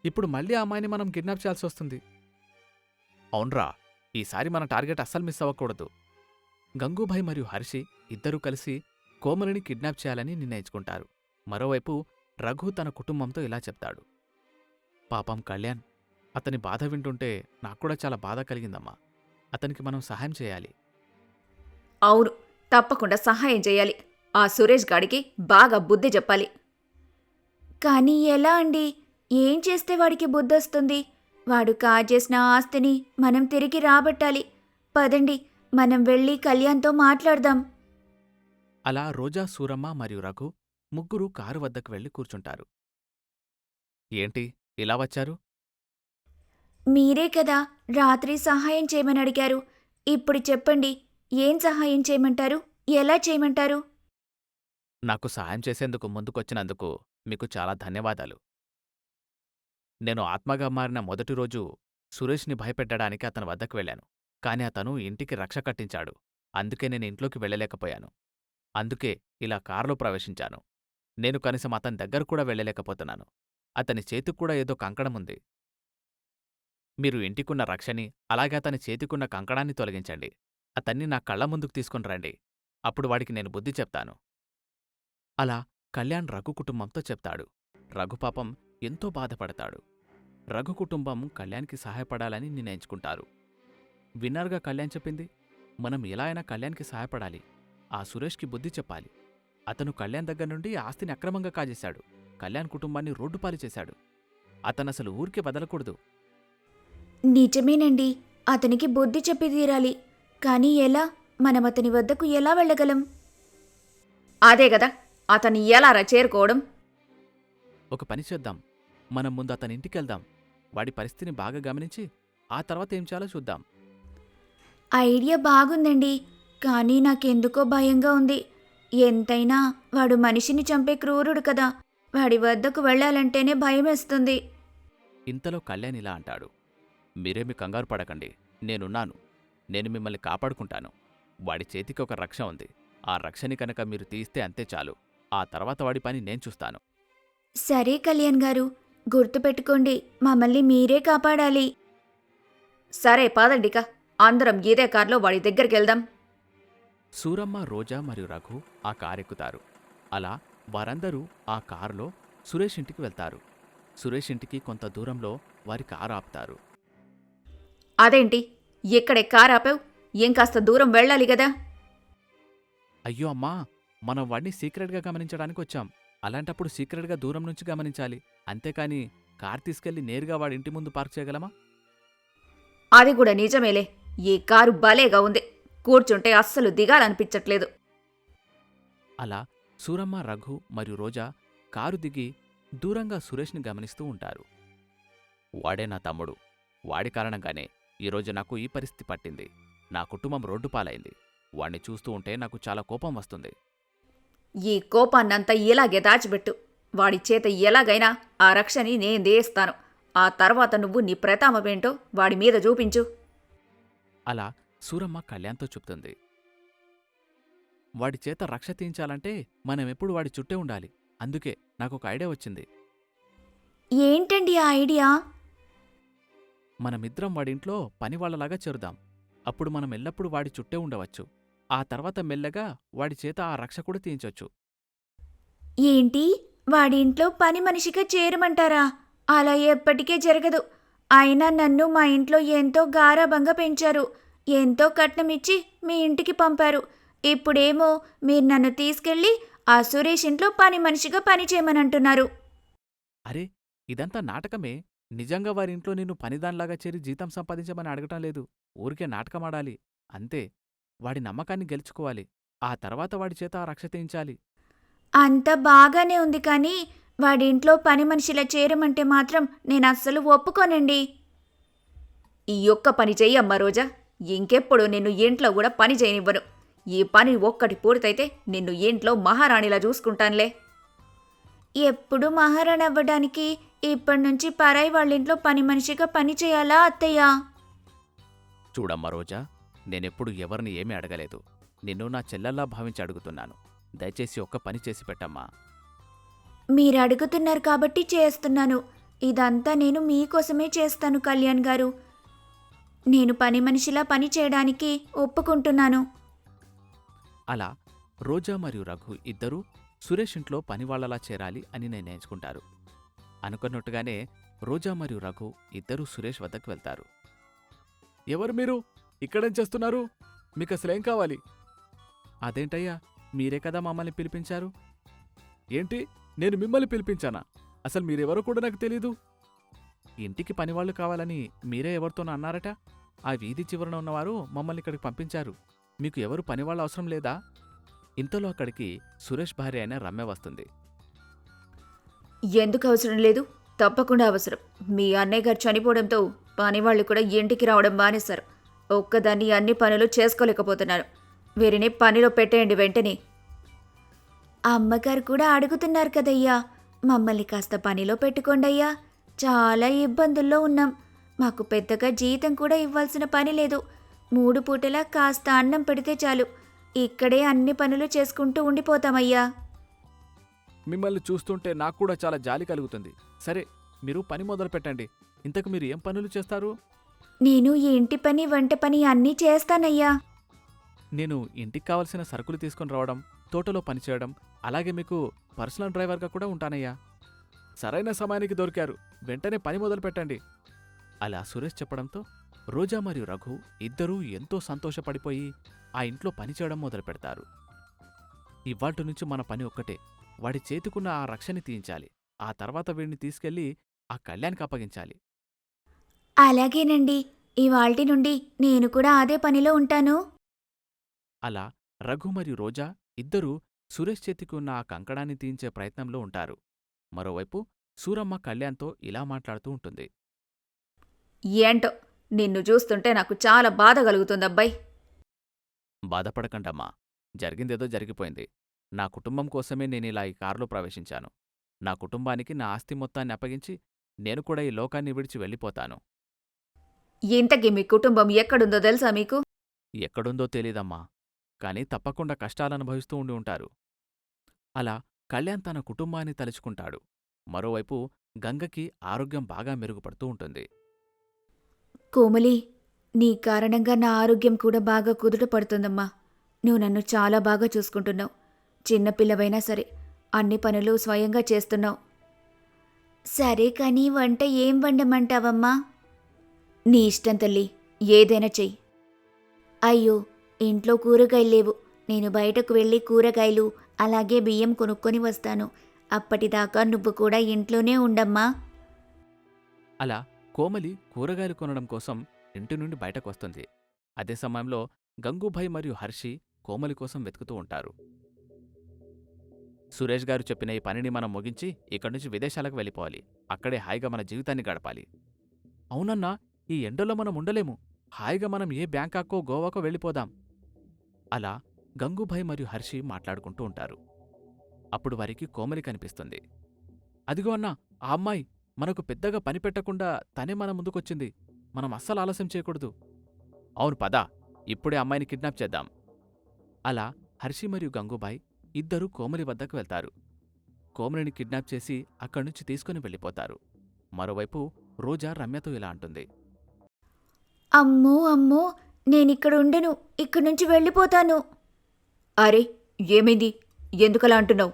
ఇప్పుడు మళ్ళీ ఆ అమ్మాయిని మనం కిడ్నాప్ చేయాల్సి వస్తుంది. అవునరా, ఈసారి మన టార్గెట్ అస్సలు మిస్ అవ్వకూడదు. గంగూభాయ్ మరియు హర్షి ఇద్దరూ కలిసి కోమలిని కిడ్నాప్ చేయాలని నిర్ణయించుకుంటారు. మరోవైపు రఘు తన కుటుంబంతో ఇలా చెప్తాడు. పాపం కళ్యాణ్, అతని బాధ వింటుంటే నాక్కూడా చాలా బాధ కలిగిందమ్మా. అతనికి మనం సహాయం చేయాలి. అవును, తప్పకుండా సహాయం చేయాలి. ఆ సురేష్ గాడికి బాగా బుద్ధి చెప్పాలి. కానీ ఎలా అండి? ఏం చేస్తే వాడికి బుద్ధొస్తుంది? వాడు కాజేసిన ఆస్తిని మనం తిరిగి రాబట్టాలి. పదండి, మనం వెళ్ళి కళ్యాణ్తో మాట్లాడదాం. అలా రోజా, సూరమ్మ మరియు రఘు ముగ్గురు కారు వద్దకు వెళ్లి కూర్చుంటారు. ఏంటి ఇలా వచ్చారు? మీరే కదా రాత్రి సహాయం చేయమని అడిగారు. ఇప్పుడు చెప్పండి, ఏం సహాయం చేయమంటారు? ఎలా చేయమంటారు? నాకు సహాయం చేసేందుకు ముందుకొచ్చినందుకు మీకు చాలా ధన్యవాదాలు. నేను ఆత్మగా మారిన మొదటి రోజు సురేష్ని భయపెట్టడానికి అతని వద్దకు వెళ్ళాను. కాని అతను ఇంటికి రక్ష కట్టించాడు. అందుకే నేను ఇంట్లోకి వెళ్ళలేకపోయాను. అందుకే ఇలా కారులో ప్రవేశించాను. నేను కనీసం అతని దగ్గర కూడా వెళ్ళలేకపోతున్నాను. అతని చేతిక్కూడా ఏదో కంకణముంది. మీరు ఇంటికున్న రక్షని అలాగే అతని చేతికున్న కంకణాన్ని తొలగించండి. అతన్ని నా కళ్ల ముందుకు తీసుకుని రండి. అప్పుడు వాడికి నేను బుద్ధి చెప్తాను. అలా కళ్యాణ్ రఘు కుటుంబంతో చెప్తాడు. రఘు పాపం ఎంతో బాధపడతాడు. రఘు కుటుంబం కళ్యాణ్కి సహాయపడాలని నిర్ణయించుకుంటారు. విన్నారుగా కళ్యాణ్ చెప్పింది? మనం ఎలా అయినా కళ్యాణ్కి సహాయపడాలి. ఆ సురేష్కి బుద్ధి చెప్పాలి. అతను కళ్యాణ్ దగ్గర నుండి ఆస్తిని అక్రమంగా కాజేశాడు. కళ్యాణ్ కుటుంబాన్ని రోడ్డుపాలు చేశాడు. అతనసలు ఊరికే వదలకూడదు. నిజమేనండి, అతనికి బుద్ధి చెప్పి తీరాలి. కానీ ఎలా? మనం అతని వద్దకు ఎలా వెళ్ళగలం? అదే గదా అతన్ని ఎలారా చేరుకోవడం? ఒక పని చేద్దాం. మనం ముందు అతని ఇంటికెళ్దాం. వాడి పరిస్థితిని బాగా గమనించి ఆ తర్వాత ఏం చేయాలో చూద్దాం. ఐడియా బాగుందండి, కానీ నాకెందుకో భయంగా ఉంది. ఎంతైనా వాడు మనిషిని చంపే క్రూరుడు కదా. వాడి వద్దకు వెళ్ళాలంటేనే భయమేస్తుంది. ఇంతలో కళ్యాణ్ ఇలా అంటాడు. మీరేమి కంగారు పడకండి. నేనున్నాను. నేను మిమ్మల్ని కాపాడుకుంటాను. వాడి చేతికి ఒక రక్ష ఉంది. ఆ రక్షని కనుక మీరు తీస్తే అంతే చాలు. ఆ తర్వాత వాడి పని నేను చూస్తాను. సరే కళ్యాణ్ గారు, గుర్తుపెట్టుకోండి, మమ్మల్ని మీరే కాపాడాలి. సరే పదండిక, అందరం ఇదే కార్లో వాడి దగ్గరికెళ్దాం. సూరమ్మ, రోజా మరియు రఘు ఆ కారెక్కుతారు. అలా వారందరూ ఆ కారులో సురేష్ ఇంటికి వెళ్తారు. సురేష్ ఇంటికి కొంత దూరంలో వారి కారు ఆపుతారు. అదేంటి ఇక్కడే కారు ఆపావు? ఇంకాస్త దూరం వెళ్ళాలి గదా. అయ్యో అమ్మా, మనం వాడిని సీక్రెట్గా గమనించడానికి వచ్చాం. అలాంటప్పుడు సీక్రెట్గా దూరం నుంచి గమనించాలి. అంతేకాని కార్ తీసుకెళ్లి నేరుగా వాడి ఇంటి ముందు పార్క్ చేయగలమా? అది కూడా నిజమేలే. ఈ కారు భలేగా ఉంది. కూర్చుంటే అస్సలు దిగాలనిపించట్లేదు. అలా సూరమ్మ, రఘు మరియు రోజా కారు దిగి దూరంగా సురేష్ని గమనిస్తూ ఉంటారు. వాడే నా తమ్ముడు. వాడి కారణంగానే ఈరోజు నాకు ఈ పరిస్థితి పట్టింది. నా కుటుంబం రోడ్డు పాలైంది. వాణ్ణి చూస్తూ ఉంటే నాకు చాలా కోపం వస్తుంది. ఈ కోపాన్నంతా ఇలాగే దాచిపెట్టు. వాడి చేత ఎలాగైనా ఆ రక్షని నేను దేస్తాను. ఆ తర్వాత నువ్వు నీ ప్రతాపమేంటో వాడి మీద చూపించు. అలా సూరమ్మ కళ్యాణ్తో చెప్తుంది. వాడి చేత రక్ష తీయించాలంటే మనమెప్పుడు వాడి చుట్టే ఉండాలి. అందుకే నాకొక ఐడియా వచ్చింది. ఏంటండి ఆ ఐడియా? మనమిద్దరం వాడింట్లో పనివాళ్లలాగా చేరుదాం. అప్పుడు మనం ఎల్లప్పుడూ వాడి చుట్టే ఉండవచ్చు. ఆ తర్వాత మెల్లగా వాడి చేత ఆ రక్ష కూడా తీయించొచ్చు. ఏంటి, వాడి ఇంట్లో పని మనిషిగా చేరమంటారా? అలా ఎప్పటికీ జరగదు. అయినా నన్ను మా ఇంట్లో ఎంతో గారాబంగా పెంచారు. ఎంతో కట్నమిచ్చి మీ ఇంటికి పంపారు. ఇప్పుడేమో మీరు నన్ను తీసుకెళ్ళి ఆ సురేష్ ఇంట్లో పని మనిషిగా పని చేయమనంటున్నారు. అరే, ఇదంతా నాటకమే. నిజంగా వారింట్లో నిన్ను పనిదాన్లాగా చేరి జీతం సంపాదించమని అడగటం లేదు. ఊరికే నాటకమాడాలి. అంతే. వాడి నమ్మకాన్ని గెలుచుకోవాలి. ఆ తర్వాత వాడి చేత ఆ రక్ష తీయించాలి. అంతా బాగానే ఉంది, కానీ వాడి ఇంట్లో పని మనిషిలా చేరమంటే మాత్రం నేను అస్సలు ఒప్పుకోనండి. ఈ ఒక్క పని చెయ్యమ్మా రోజా. ఇంకెప్పుడు నిన్ను ఇంట్లో కూడా పని చేయనివ్వను. ఈ పని ఒక్కటి పూర్తయితే నిన్ను ఇంట్లో మహారాణిలా చూసుకుంటానులే. ఎప్పుడు మహారాణి అవ్వడానికి ఇప్పటినుంచి పరాయి వాళ్ళింట్లో పని మనిషిగా పని చేయాలా అత్తయ్య? చూడమ్మా రోజా, నేనెప్పుడు ఎవరిని ఏమీ అడగలేదు. నిన్ను నా చెల్లెల్లా భావించి అడుగుతున్నాను. దయచేసి ఒక్క పని చేసి పెట్టమ్మా. మీరు అడుగుతున్నారు కాబట్టి చేస్తున్నాను. ఇదంతా నేను మీకోసమే చేస్తాను కళ్యాణ్ గారు. నేను పని మనిషిలా పని చేయడానికి ఒప్పుకుంటున్నాను. అలా రోజా మరియు రఘు ఇద్దరూ సురేష్ ఇంట్లో పనివాళ్లలా చేరాలి అని నిర్ణయించుకుంటారు. అనుకున్నట్టుగానే రోజా మరియు రఘు ఇద్దరూ సురేష్ వద్దకు వెళ్తారు. ఎవరు మీరు? ఇక్కడేం చేస్తున్నారు? మీకసలేం కావాలి? అదేంటయ్యా, మీరే కదా మమ్మల్ని పిలిపించారు. ఏంటి, నేను మిమ్మల్ని పిలిపించానా? అసలు మీరెవరో కూడా నాకు తెలీదు. ఇంటికి పనివాళ్లు కావాలని మీరే ఎవరితోనో అన్నారట. ఆ వీధి చివరన ఉన్నవారు మమ్మల్ని ఇక్కడికి పంపించారు. మీకు ఎవరు పనివాళ్ళ అవసరం లేదా? ఇంతలో అక్కడికి సురేష్ భార్య అయిన రమ్య వస్తుంది. ఎందుకు అవసరం లేదు? తప్పకుండా అవసరం. మీ అన్నయ్య గారు చనిపోవడంతో పనివాళ్ళు కూడా ఇంటికి రావడం మానేశారు. ఒక్కదాన్ని అన్ని పనులు చేసుకోలేకపోతున్నారు. వీరిని పనిలో పెట్టేయండి వెంటనే. అమ్మగారు కూడా అడుగుతున్నారు కదయ్యా, మమ్మల్ని కాస్త పనిలో పెట్టుకోండయ్యా. చాలా ఇబ్బందుల్లో ఉన్నాం. మాకు పెద్దగా జీతం కూడా ఇవ్వాల్సిన పని లేదు. 3 పూటలా కాస్త అన్నం పెడితే చాలు. ఇక్కడే అన్ని పనులు చేసుకుంటూ ఉండిపోతామయ్యా. మిమ్మల్ని చూస్తుంటే నాకు కూడా చాలా జాలి కలుగుతుంది. సరే, మీరు పని మొదలు పెట్టండి. ఇంతకు మీరు ఏం పనులు చేస్తారు? నేను ఈ ఇంటి పని, వంట పని అన్నీ చేస్తానయ్యా. నేను ఇంటికి కావలసిన సరుకులు తీసుకొని రావడం, తోటలో పనిచేయడం, అలాగే మీకు పర్సనల్ డ్రైవర్గా కూడా ఉంటానయ్యా. సరైన సమయానికి దొరికారు. వెంటనే పని మొదలు పెట్టండి. అలా సురేష్ చెప్పడంతో రోజా మరియు రఘు ఇద్దరూ ఎంతో సంతోషపడిపోయి ఆ ఇంట్లో పనిచేయడం మొదలు పెడతారు. ఇవాల్టి నుంచి మన పని ఒక్కటే. వాడి చేతికున్న ఆ రక్షని తీయించాలి. ఆ తర్వాత వీడిని తీసుకెళ్లి ఆ కళ్యాణ్కి అప్పగించాలి. అలాగేనండి, ఇవాల్టి నుండి నేను కూడా అదే పనిలో ఉంటాను. అలా రఘు మరియు రోజా ఇద్దరూ సురేష్ చేతికి ఉన్న ఆ కంకణాన్ని తీయించే ప్రయత్నంలో ఉంటారు. మరోవైపు సూరమ్మ కళ్యాణ్తో ఇలా మాట్లాడుతూ ఉంటుంది. ఏంటో నిన్ను చూస్తుంటే నాకు చాలా బాధ కలుగుతుందబ్బాయ్. బాధపడకండమ్మా, జరిగిందేదో జరిగిపోయింది. నా కుటుంబం కోసమే నేనిలా ఈ కారులో ప్రవేశించాను. నా కుటుంబానికి నా ఆస్తి మొత్తాన్ని అప్పగించి నేను కూడా ఈ లోకాన్ని విడిచి వెళ్ళిపోతాను. ఇంతకీ మీ కుటుంబం ఎక్కడుందో తెలుసా మీకు? ఎక్కడుందో తెలీదమ్మా, కాని తప్పకుండా కష్టాలనుభవిస్తూ ఉండి ఉంటారు. అలా కళ్యాణ్ తన కుటుంబాన్ని తలుచుకుంటాడు. మరోవైపు గంగకి ఆరోగ్యం బాగా మెరుగుపడుతూ ఉంటుంది. కోమలి, నీ కారణంగా నా ఆరోగ్యం కూడా బాగా కుదుట పడుతుందమ్మా. నువ్వు నన్ను చాలా బాగా చూసుకుంటున్నావు. చిన్నపిల్లవైనా సరే అన్ని పనులు స్వయంగా చేస్తున్నావు. సరే కానీ వంట ఏం వండమంటావమ్మా? నీ ఇష్టం తల్లి, ఏదైనా చెయ్యి. అయ్యో, ఇంట్లో కూరగాయలు లేవు. నేను బయటకు వెళ్ళి కూరగాయలు అలాగే బియ్యం కొనుక్కొని వస్తాను. అప్పటిదాకా నువ్వు కూడా ఇంట్లోనే ఉండమ్మా. అలా కోమలి కూరగాయలు కొనడం కోసం ఇంటి నుండి బయటకొస్తుంది. అదే సమయంలో గంగూభాయ్ మరియు హర్షి కోమలి కోసం వెతుకుతూ ఉంటారు. సురేష్ గారు చెప్పిన ఈ పనిని మనం ముగించి ఇక్కడ్నుంచి విదేశాలకు వెళ్ళిపోవాలి. అక్కడే హాయిగా మన జీవితాన్ని గడపాలి. అవునన్నా, ఈ ఎండలో మనం ఉండలేము. హాయిగా మనం ఏ బ్యాంకాకో గోవాకో వెళ్ళిపోదాం. అలా గంగూభాయ్ మరియు హర్షి మాట్లాడుకుంటూ ఉంటారు. అప్పుడు వారికి కోమలి కనిపిస్తుంది. అదిగో అన్నా, ఆ అమ్మాయి మనకు పెద్దగా పని పెట్టకుండా తనే మన ముందుకొచ్చింది. మనం అస్సలు ఆలస్యం చేయకూడదు. అవును పద, ఇప్పుడే అమ్మాయిని కిడ్నాప్ చేద్దాం. అలా హర్షి మరియు గంగూభాయ్ ఇద్దరూ కోమలి వద్దకు వెళ్తారు. కోమలిని కిడ్నాప్ చేసి అక్కడ్నుంచి తీసుకుని వెళ్ళిపోతారు. మరోవైపు రోజా రమ్యతో ఇలా అంటుంది. అమ్మో అమ్మో, నేనిక్కడ ఉండను. ఇక్కడి నుంచి వెళ్ళిపోతాను. అరే, ఏమైంది? ఎందుకలా అంటున్నావు?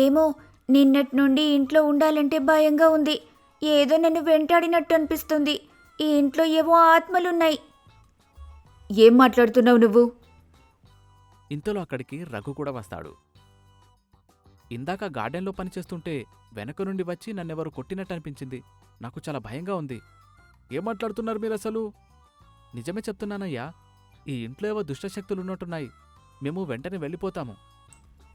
ఏమో, నిన్నటి నుండి ఇంట్లో ఉండాలంటే భయంగా ఉంది. ఏదో నన్ను వెంటాడినట్టు అనిపిస్తుంది. ఈ ఇంట్లో ఏవో ఆత్మలున్నాయి. ఏం మాట్లాడుతున్నావు నువ్వు? ఇంతలో అక్కడికి రఘు కూడా వస్తాడు. ఇందాక గార్డెన్లో పనిచేస్తుంటే వెనక నుండి వచ్చి నన్నెవరో కొట్టినట్టనిపించింది. నాకు చాలా భయంగా ఉంది. ఏం మాట్లాడుతున్నారు మీరసలు? నిజమే చెప్తున్నానయ్యా, ఈ ఇంట్లో ఏవో దుష్టశక్తులున్నట్టున్నాయి. మేము వెంటనే వెళ్ళిపోతాము.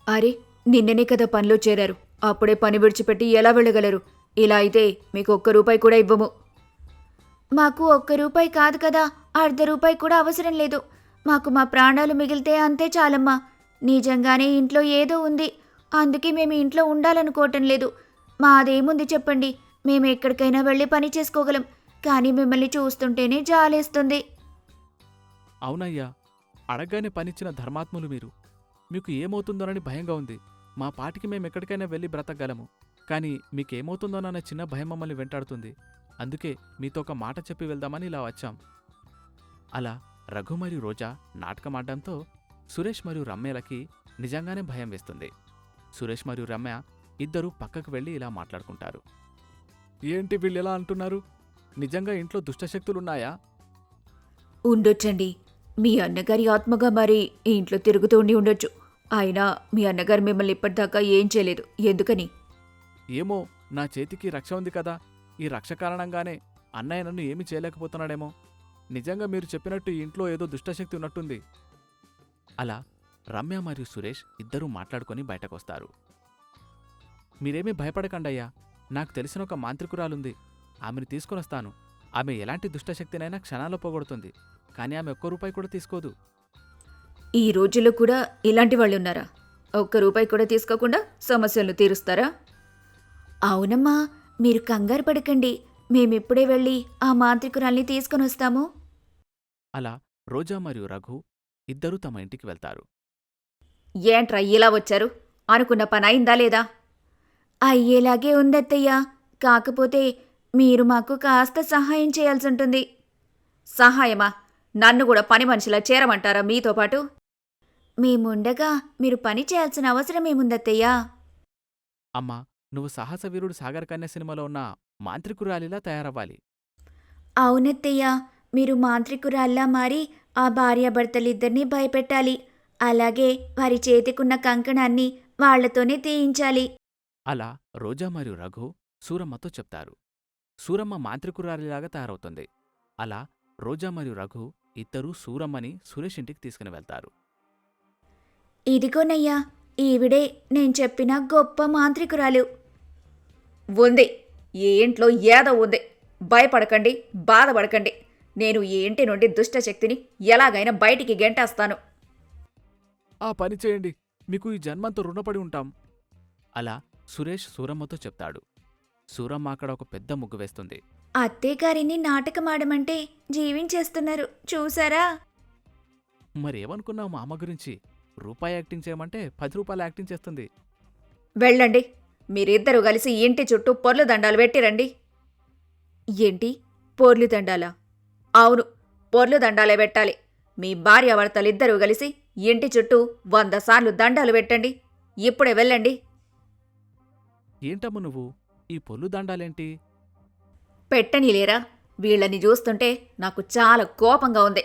అరే, నిన్ననే కదా పనిలో చేరారు. అప్పుడే పని విడిచిపెట్టి ఎలా వెళ్ళగలరు? ఇలా అయితే మీకు ₹1 కూడా ఇవ్వము. మాకు ₹1 కాదు కదా, ₹0.5 కూడా అవసరం లేదు. మాకు మా ప్రాణాలు మిగిలితే అంతే చాలమ్మా. నిజంగానే ఇంట్లో ఏదో ఉంది. అందుకే మేము ఇంట్లో ఉండాలనుకోవటం లేదు. మాదేముంది చెప్పండి. మేము ఎక్కడికైనా వెళ్ళి పని చేసుకోగలం. కానీ మిమ్మల్ని చూస్తుంటేనే జాలేస్తుంది. అవునయ్యా, అడగ్గానే పనిచ్చిన ధర్మాత్ములు మీరు. మీకు ఏమవుతుందోనని భయంగా ఉంది. మా పాటికి మేమెక్కడికైనా వెళ్ళి బ్రతకగలము. కాని మీకేమవుతుందోనన్న చిన్న భయం మమ్మల్ని వెంటాడుతుంది. అందుకే మీతో ఒక మాట చెప్పి వెళ్దామని ఇలా వచ్చాం. అలా రఘు మరియు రోజా నాటకమాడ్డంతో సురేష్ మరియు రమ్యలకి నిజంగానే భయం వేస్తుంది. సురేష్ మరియు రమ్య ఇద్దరూ పక్కకు వెళ్ళి ఇలా మాట్లాడుకుంటారు. ఏంటి వీళ్ళెలా అంటున్నారు? నిజంగా ఇంట్లో దుష్టశక్తులున్నాయా? ఉండొచ్చండి. మీ అన్నగారి ఆత్మగా మరి ఈ ఇంట్లో తిరుగుతూ ఉండి ఉండొచ్చు. అయినా మీ అన్నగారు మిమ్మల్ని ఇప్పటిదాకా ఏం చేయలేదు. ఎందుకని? ఏమో, నా చేతికి రక్ష ఉంది కదా. ఈ రక్ష కారణంగానే అన్నయ్య నన్ను ఏమీ చేయలేకపోతున్నాడేమో. నిజంగా మీరు చెప్పినట్టు ఈ ఇంట్లో ఏదో దుష్టశక్తి ఉన్నట్టుంది. అలా రమ్య మరియు సురేష్ ఇద్దరూ మాట్లాడుకొని బయటకొస్తారు. మీరేమీ భయపడకండయ్యా, నాకు తెలిసిన ఒక మాంత్రికురాలుంది. ఆమెను తీసుకొనొస్తాను. ఆమె ఎలాంటి దుష్టశక్తినైనా క్షణాల్లో పోగొడుతుంది. కానీ ఆమె ₹1 కూడా తీసుకోదు. ఈ రోజుల్లో కూడా ఇలాంటి వాళ్ళు ఉన్నారా? ₹1 కూడా తీసుకోకుండా సమస్యలను తీరుస్తారా? అవునమ్మా, మీరు కంగారు పడకండి. మేమిప్పుడే వెళ్ళి ఆ మాంత్రికురాల్ని తీసుకొని వస్తాము. అలా రోజా మరియు రఘు ఇద్దరూ తమ ఇంటికి వెళ్తారు. ఏంట్రా ఇలా వచ్చారు? అనుకున్న పని అయిందా లేదా? అయ్యేలాగే ఉందత్తయ్యా. కాకపోతే మీరు మాకు కాస్త సహాయం చేయాల్సి ఉంటుంది. సహాయమా? నన్ను కూడా పని మనిషిలా చేరమంటారా మీతో పాటు? మేముండగా మీరు పని చేయాల్సిన అవసరం ఏముందత్తయ్యా? అమ్మా, నువ్వు సాహసవీరుడు సాగర్ కన్య సినిమాలో ఉన్న మాంత్రికురాలిలా తయారవ్వాలి. అవునత్తయ్యా, మీరు మాంత్రికురాల్లా మారి ఆ భార్యాభర్తలిద్దరినీ భయపెట్టాలి. అలాగే వారి చేతికున్న కంకణాన్ని వాళ్లతోనే తీయించాలి. అలా రోజా మరియు రఘు సూరమ్మతో చెప్తారు. సూరమ్మ మాంత్రికురాలిలాగా తయారవుతుంది. అలా రోజా మరియు రఘు ఇద్దరూ సూరమ్మని సురేష్ ఇంటికి తీసుకుని వెళ్తారు. ఇదిగోనయ్యా, ఈవిడే నేను చెప్పిన గొప్ప మాంత్రికురాలు. ఉంది. ఈ ఇంట్లో ఏదో ఉంది. భయపడకండి, బాధపడకండి. నేను ఈ ఇంటి నుండి దుష్టశక్తిని ఎలాగైనా బయటికి గెంటేస్తాను. ఆ పని చేయండి, మీకు ఈ జన్మంతో రుణపడి ఉంటాం. అలా సురేష్ సూరమ్మతో చెప్తాడు. సూరమ్మ అక్కడ ఒక పెద్ద ముగ్గు వేస్తుంది. అత్తయ్యగారిని నాటకమాడమంటే జీవించేస్తున్నారు చూసారా? మరేమనుకున్నావు మా అమ్మ గురించి? రూపాయి యాక్టింగ్ చేయమంటే 10 రూపాయలు యాక్టింగ్ చేస్తుంది. వెళ్ళండి. మీరిద్దరూ కలిసి ఇంటి చుట్టూ పొర్లు దండాలు పెట్టిరండి. ఏంటి, పోర్లు దండాలా? అవును, పొర్లు దండాలే పెట్టాలి. మీ భార్యాభర్తలిద్దరూ కలిసి ఇంటి చుట్టూ 100 సార్లు దండాలు పెట్టండి. ఇప్పుడే వెళ్ళండి. ఏంటమ్మ నువ్వు? ఈ పొల్లు దండాలేంటి? పెట్టనీలేరా? వీళ్ళని చూస్తుంటే నాకు చాలా కోపంగా ఉంది.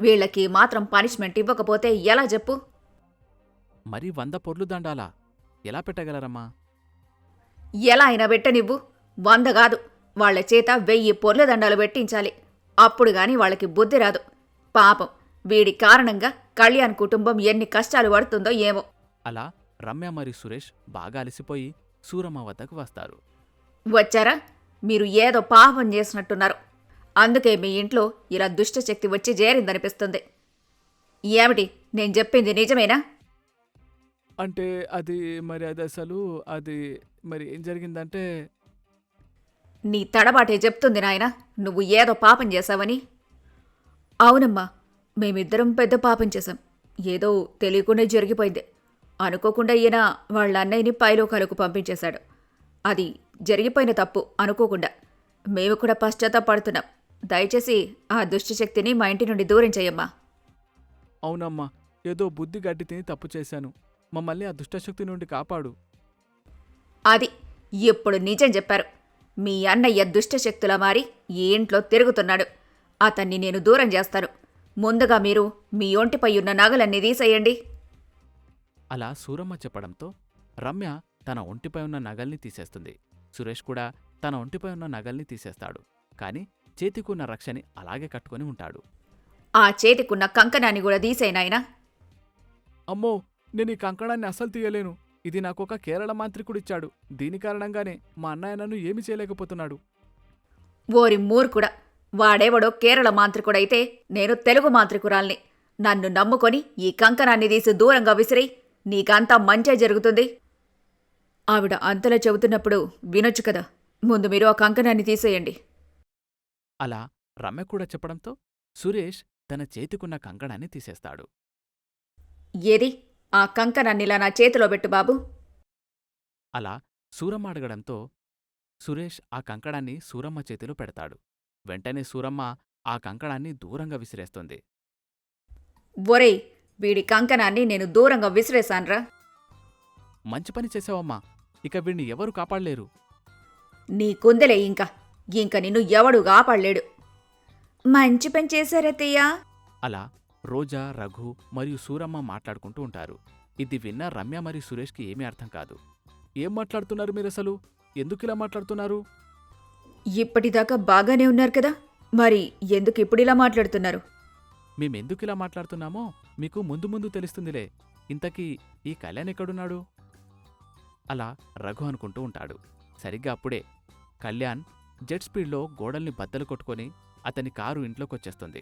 వీళ్ళకి మాత్రం పనిష్మెంట్ ఇవ్వకపోతే ఎలా చెప్పు? మరి 100 పొర్లు దండాలా? ఎలా పెట్టగలరమ్మా? ఎలా అయినా పెట్టనివ్వు. 100 కాదు, వాళ్ల చేత 1000 పొర్ల దండాలు పెట్టించాలి. అప్పుడు గాని వాళ్ళకి బుద్ధి రాదు. పాపం, వీడి కారణంగా కళ్యాణ్ కుటుంబం ఎన్ని కష్టాలు పడుతుందో ఏమో. అలా రమ్య మరియు సురేష్ బాగా అలసిపోయి సూరమ్మ వద్దకు వస్తారు. వచ్చారా? మీరు ఏదో పాపం చేసినట్టున్నారు. అందుకే మీ ఇంట్లో ఇలా దుష్టశక్తి వచ్చి చేరిందనిపిస్తుంది. ఏమిటి, నేను చెప్పింది నిజమేనా? అంటే అది మరి ఏం జరిగిందంటే... నీ తడబాటే చెప్తుంది నాయనా, నువ్వు ఏదో పాపం చేశావని. అవునమ్మా, మేమిద్దరం పెద్ద పాపం చేశాం. ఏదో తెలియకుండా జరిగిపోయింది. అనుకోకుండా ఈయన వాళ్ళ అన్నయ్యని పైలోకాలకు పంపించేశాడు. అది జరిగిపోయిన తప్పు అనుకోకుండా. మేము కూడా పశ్చాత్తాపడుతున్నాం. దయచేసి ఆ దుష్టశక్తిని మా ఇంటి నుండి దూరం చెయ్యమ్మా. అవునమ్మా, ఏదో బుద్ధి గడ్డి తిని తప్పు చేశాను. మమ్మల్ని ఆ దుష్టశక్తి నుండి కాపాడు. అది ఇప్పుడు నిజం చెప్పారు. మీ అన్నయ్య దుష్టశక్తులా మారి ఈ ఇంట్లో తిరుగుతున్నాడు. అతన్ని నేను దూరం చేస్తాను. ముందుగా మీరు మీ ఒంటిపై ఉన్న నగలన్నీ తీసేయండి. అలా సూరమ్మ చెప్పడంతో రమ్య తన ఒంటిపై ఉన్న నగల్ని తీసేస్తుంది. సురేష్ కూడా తన ఒంటిపై ఉన్న నగల్ని తీసేస్తాడు. కాని చేతికున్న రక్షని అలాగే కట్టుకొని ఉంటాడు. ఆ చేతికున్న కంకణాన్ని కూడా తీసేనాయనా. అమ్మో, నేను ఈ కంకణాన్ని అస్సలు తీయలేను. ఇది నాకొక కేరళ మాంత్రికుడిచ్చాడు. దీని కారణంగానే మా అన్నయ్య నన్ను ఏమీ చేయలేకపోతున్నాడు. ఓరి మూర్ఖుడా, వాడేవడో కేరళ మాంత్రికుడైతే నేను తెలుగు మాంత్రికురాల్ని. నన్ను నమ్ముకొని ఈ కంకణాన్ని తీసి దూరంగా విసిరి, నీకంతా మంచే జరుగుతుంది. ఆవిడ అంతలా చెబుతున్నప్పుడు వినొచ్చు కదా. ముందు మీరు ఆ కంకణాన్ని తీసేయండి. అలా రమ్య కూడా చెప్పడంతో సురేష్ తన చేతికున్న కంకణాన్ని తీసేస్తాడు. ఏది, ఆ కంకణాన్నిలా నా చేతిలో పెట్టు బాబు. అలా సూరమ్మ అడగడంతో సురేష్ ఆ కంకణాన్ని సూరమ్మ చేతిలో పెడతాడు. వెంటనే సూరమ్మ ఆ కంకణాన్ని దూరంగా విసిరేస్తుంది. ఒరేయ్, వీడి కంకణాన్ని నేను దూరంగా విసిరేశాన్రా. మంచి పని చేసావమ్మా. ఇక వీణ్ణి ఎవరూ కాపాడలేరు. నీకుందలే ఇంక నిన్ను ఎవడూ కాపాడలేడు. మంచి పని చేశారత్తయ్యా. అలా రోజా, రఘు మరియు సూరమ్మ మాట్లాడుకుంటూ ఉంటారు. ఇది విన్న రమ్య మరియు సురేష్కి ఏమీ అర్థం కాదు. ఏం మాట్లాడుతున్నారు మీరసలు? ఎందుకిలా మాట్లాడుతున్నారు? ఇప్పటిదాకా బాగానే ఉన్నారు కదా, మరి ఎందుకు ఇప్పుడిలా మాట్లాడుతున్నారు? మేమెందుకిలా మాట్లాడుతున్నామో మీకు ముందు ముందు తెలుస్తుందిలే. ఇంతకీ ఈ కళ్యాణ్ ఎక్కడున్నాడు? అలా రఘు అనుకుంటూ ఉంటాడు. సరిగ్గా అప్పుడే కళ్యాణ్ జెట్ స్పీడ్లో గోడల్ని బద్దలు కొట్టుకొని అతని కారు ఇంట్లోకొచ్చేస్తుంది.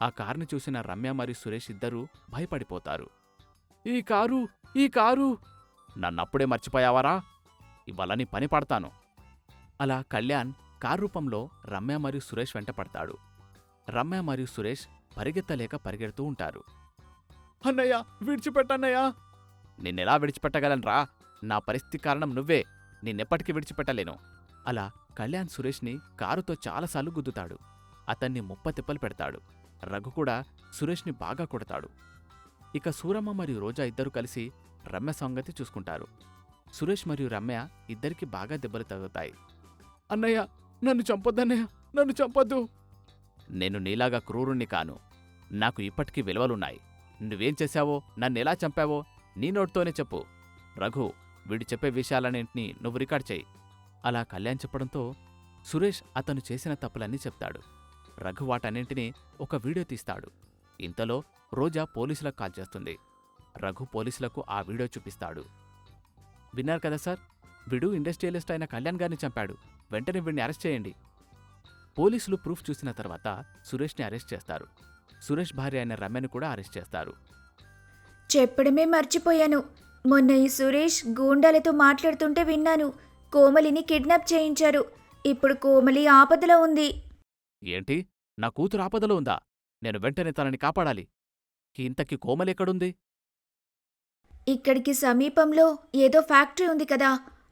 ఆ కారుని చూసిన రమ్య మరియు సురేష్ ఇద్దరూ భయపడిపోతారు. ఈ కారు నన్నప్పుడే మర్చిపోయావారా? ఇవాళ నీ పని పడతాను. అలా కళ్యాణ్ కారు రూపంలో రమ్య మరియు సురేష్ వెంట పడతాడు. రమ్య మరియు సురేష్ పరిగెత్తలేక పరిగెడుతూ ఉంటారు. అన్నయ్య, విడిచిపెట్టన్నయ్యా! నిన్నెలా విడిచిపెట్టగలనరా? నా పరిస్థితి కారణం నువ్వే. నిన్నెప్పటికీ విడిచిపెట్టలేను. అలా కళ్యాణ్ సురేష్ని కారుతో చాలాసార్లు గుద్దుతాడు. అతన్ని ముప్పతిప్పలు పెడతాడు. రఘు కూడా సురేష్ని బాగా కొడతాడు. ఇక సూరమ్మ మరియు రోజా ఇద్దరూ కలిసి రమ్య సంగతి చూసుకుంటారు. సురేష్ మరియు రమ్య ఇద్దరికి బాగా దెబ్బలు తగులుతాయి. అన్నయ్య, నన్ను చంపొద్దన్నయ్య, నన్ను చంపొద్దు. నేను నీలాగా క్రూరుణ్ణి కాను. నాకు ఇప్పటికీ విలువలున్నాయి. నువ్వేం చేశావో, నన్నెలా చంపావో నీ నోటితోనే చెప్పు. రఘు, వీడు చెప్పే విషయాలన్నింటినీ నువ్వు రికార్డ్ చేయి. అలా కళ్యాణ్ చెప్పడంతో సురేష్ అతను చేసిన తప్పులన్నీ చెప్తాడు. రఘు వాటన్నింటినీ ఒక వీడియో తీస్తాడు. ఇంతలో రోజా పోలీసులకు కాల్ చేస్తుంది. రఘు పోలీసులకు ఆ వీడియో చూపిస్తాడు. విన్నారు కదా సార్, వీడు ఇండస్ట్రియలిస్ట్ అయిన కళ్యాణ్ గారిని చంపాడు. వెంటనే వీడిని అరెస్ట్ చేయండి. పోలీసులు ప్రూఫ్ చూసిన తర్వాత సురేష్ని అరెస్ట్ చేస్తారు. సురేష్ భార్య అయిన రమ్యను కూడా అరెస్ట్ చేస్తారు. చెప్పడమే మర్చిపోయాను. మొన్న ఈ సురేష్ గూండాలతో మాట్లాడుతుంటే విన్నాను. కోమలిని కిడ్నాప్ చేయించారు. ఇప్పుడు కోమలి ఆపదలో ఉంది. ఏంటి? నా కూతురు ఆపదలో ఉందా? నేను వెంటనే తనని కాపాడాలి. ఇంతకీ కోమలెక్కడుంది? ఇక్కడికి సమీపంలో ఏదో ఫ్యాక్టరీ ఉంది కదా,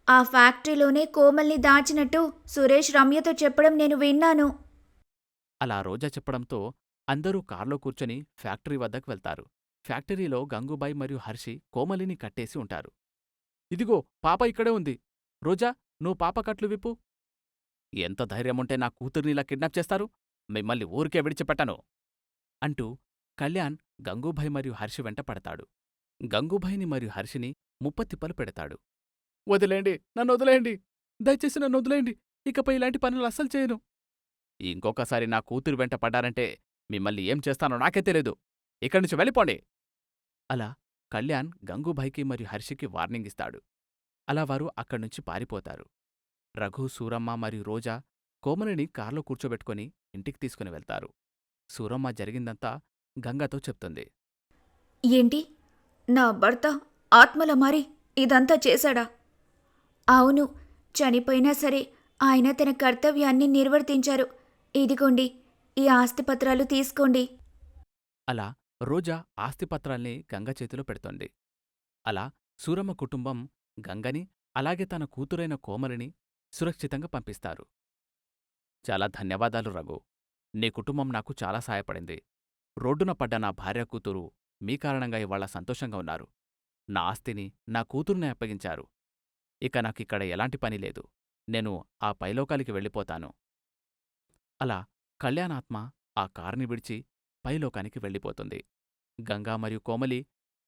ఆ ఫ్యాక్టరీలోనే కోమల్ని దాచినట్టు సురేష్ రమ్యతో చెప్పడం నేను విన్నాను. అలా రోజా చెప్పడంతో అందరూ కార్లో కూర్చొని ఫ్యాక్టరీ వద్దకు వెళ్తారు. ఫ్యాక్టరీలో గంగూబాయ్ మరియు హర్షి కోమలిని కట్టేసి ఉంటారు. ఇదిగో పాప ఇక్కడే ఉంది. రోజా, నువ్వు పాప కట్లు విప్పు. ఎంత ధైర్యముంటే నా కూతుర్ని ఇలా కిడ్నాప్ చేస్తారు? మిమ్మల్ని ఊరికే విడిచిపెట్టను అంటూ కళ్యాణ్ గంగూభాయ్ మరియు హర్షి వెంట పడతాడు. గంగూభాయ్ని మరియు హర్షిని ముప్పతిప్పలు పెడతాడు. వదిలేయండి, నన్ను వదిలేయండి, దయచేసి నన్ను వదిలేయండి. ఇకపై ఇలాంటి పనులు అస్సలు చేయను. ఇంకొకసారి నా కూతురు వెంట పడ్డారంటే మిమ్మల్ని ఏం చేస్తానో నాకే తెలీదు. ఇక్కడి నుంచి వెళ్ళిపోండి. అలా కళ్యాణ్ గంగూభాయ్కి మరియు హర్షికి వార్నింగ్ ఇస్తాడు. అలా వారు అక్కడ్నుంచి పారిపోతారు. రఘు, సూరమ్మ మరియు రోజా కోమలిని కార్లో కూర్చోబెట్టుకుని ఇంటికి తీసుకుని వెళ్తారు. సూరమ్మ జరిగిందంతా గంగతో చెప్తుంది. ఏంటి, నా భర్త ఆత్మల మారి ఇదంతా చేశాడా? అవును, చనిపోయినా సరే ఆయన తన కర్తవ్యాన్ని నిర్వర్తించారు. ఇదిగోండి, ఈ ఆస్తిపత్రాలు తీసుకోండి. అలా రోజా ఆస్తిపత్రాల్ని గంగ చేతిలో పెడుతోంది. అలా సూరమ్మ కుటుంబం గంగని, అలాగే తన కూతురైన కోమలిని సురక్షితంగా పంపిస్తారు. చాలా ధన్యవాదాలు రఘు. నీ కుటుంబం నాకు చాలా సాయపడింది. రోడ్డున పడ్డ నా భార్య కూతురు మీ కారణంగా ఇవాళ సంతోషంగా ఉన్నారు. నా ఆస్తిని, నా కూతుర్ని అప్పగించారు. ఇక నాకిక్కడ ఎలాంటి పని లేదు. నేను ఆ పైలోకాలికి వెళ్ళిపోతాను. అలా కళ్యాణాత్మ ఆ కారుని విడిచి పైలోకానికి వెళ్ళిపోతుంది. గంగా మరియు కోమలి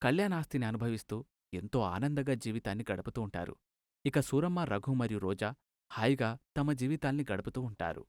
కళ్యాణాస్తిని అనుభవిస్తూ ఎంతో ఆనందంగా జీవితాన్ని గడుపుతూ ఉంటారు. ఇక సూరమ్మ, రఘు మరియు రోజా హాయిగా తమ జీవితాల్ని గడుపుతూ ఉంటారు.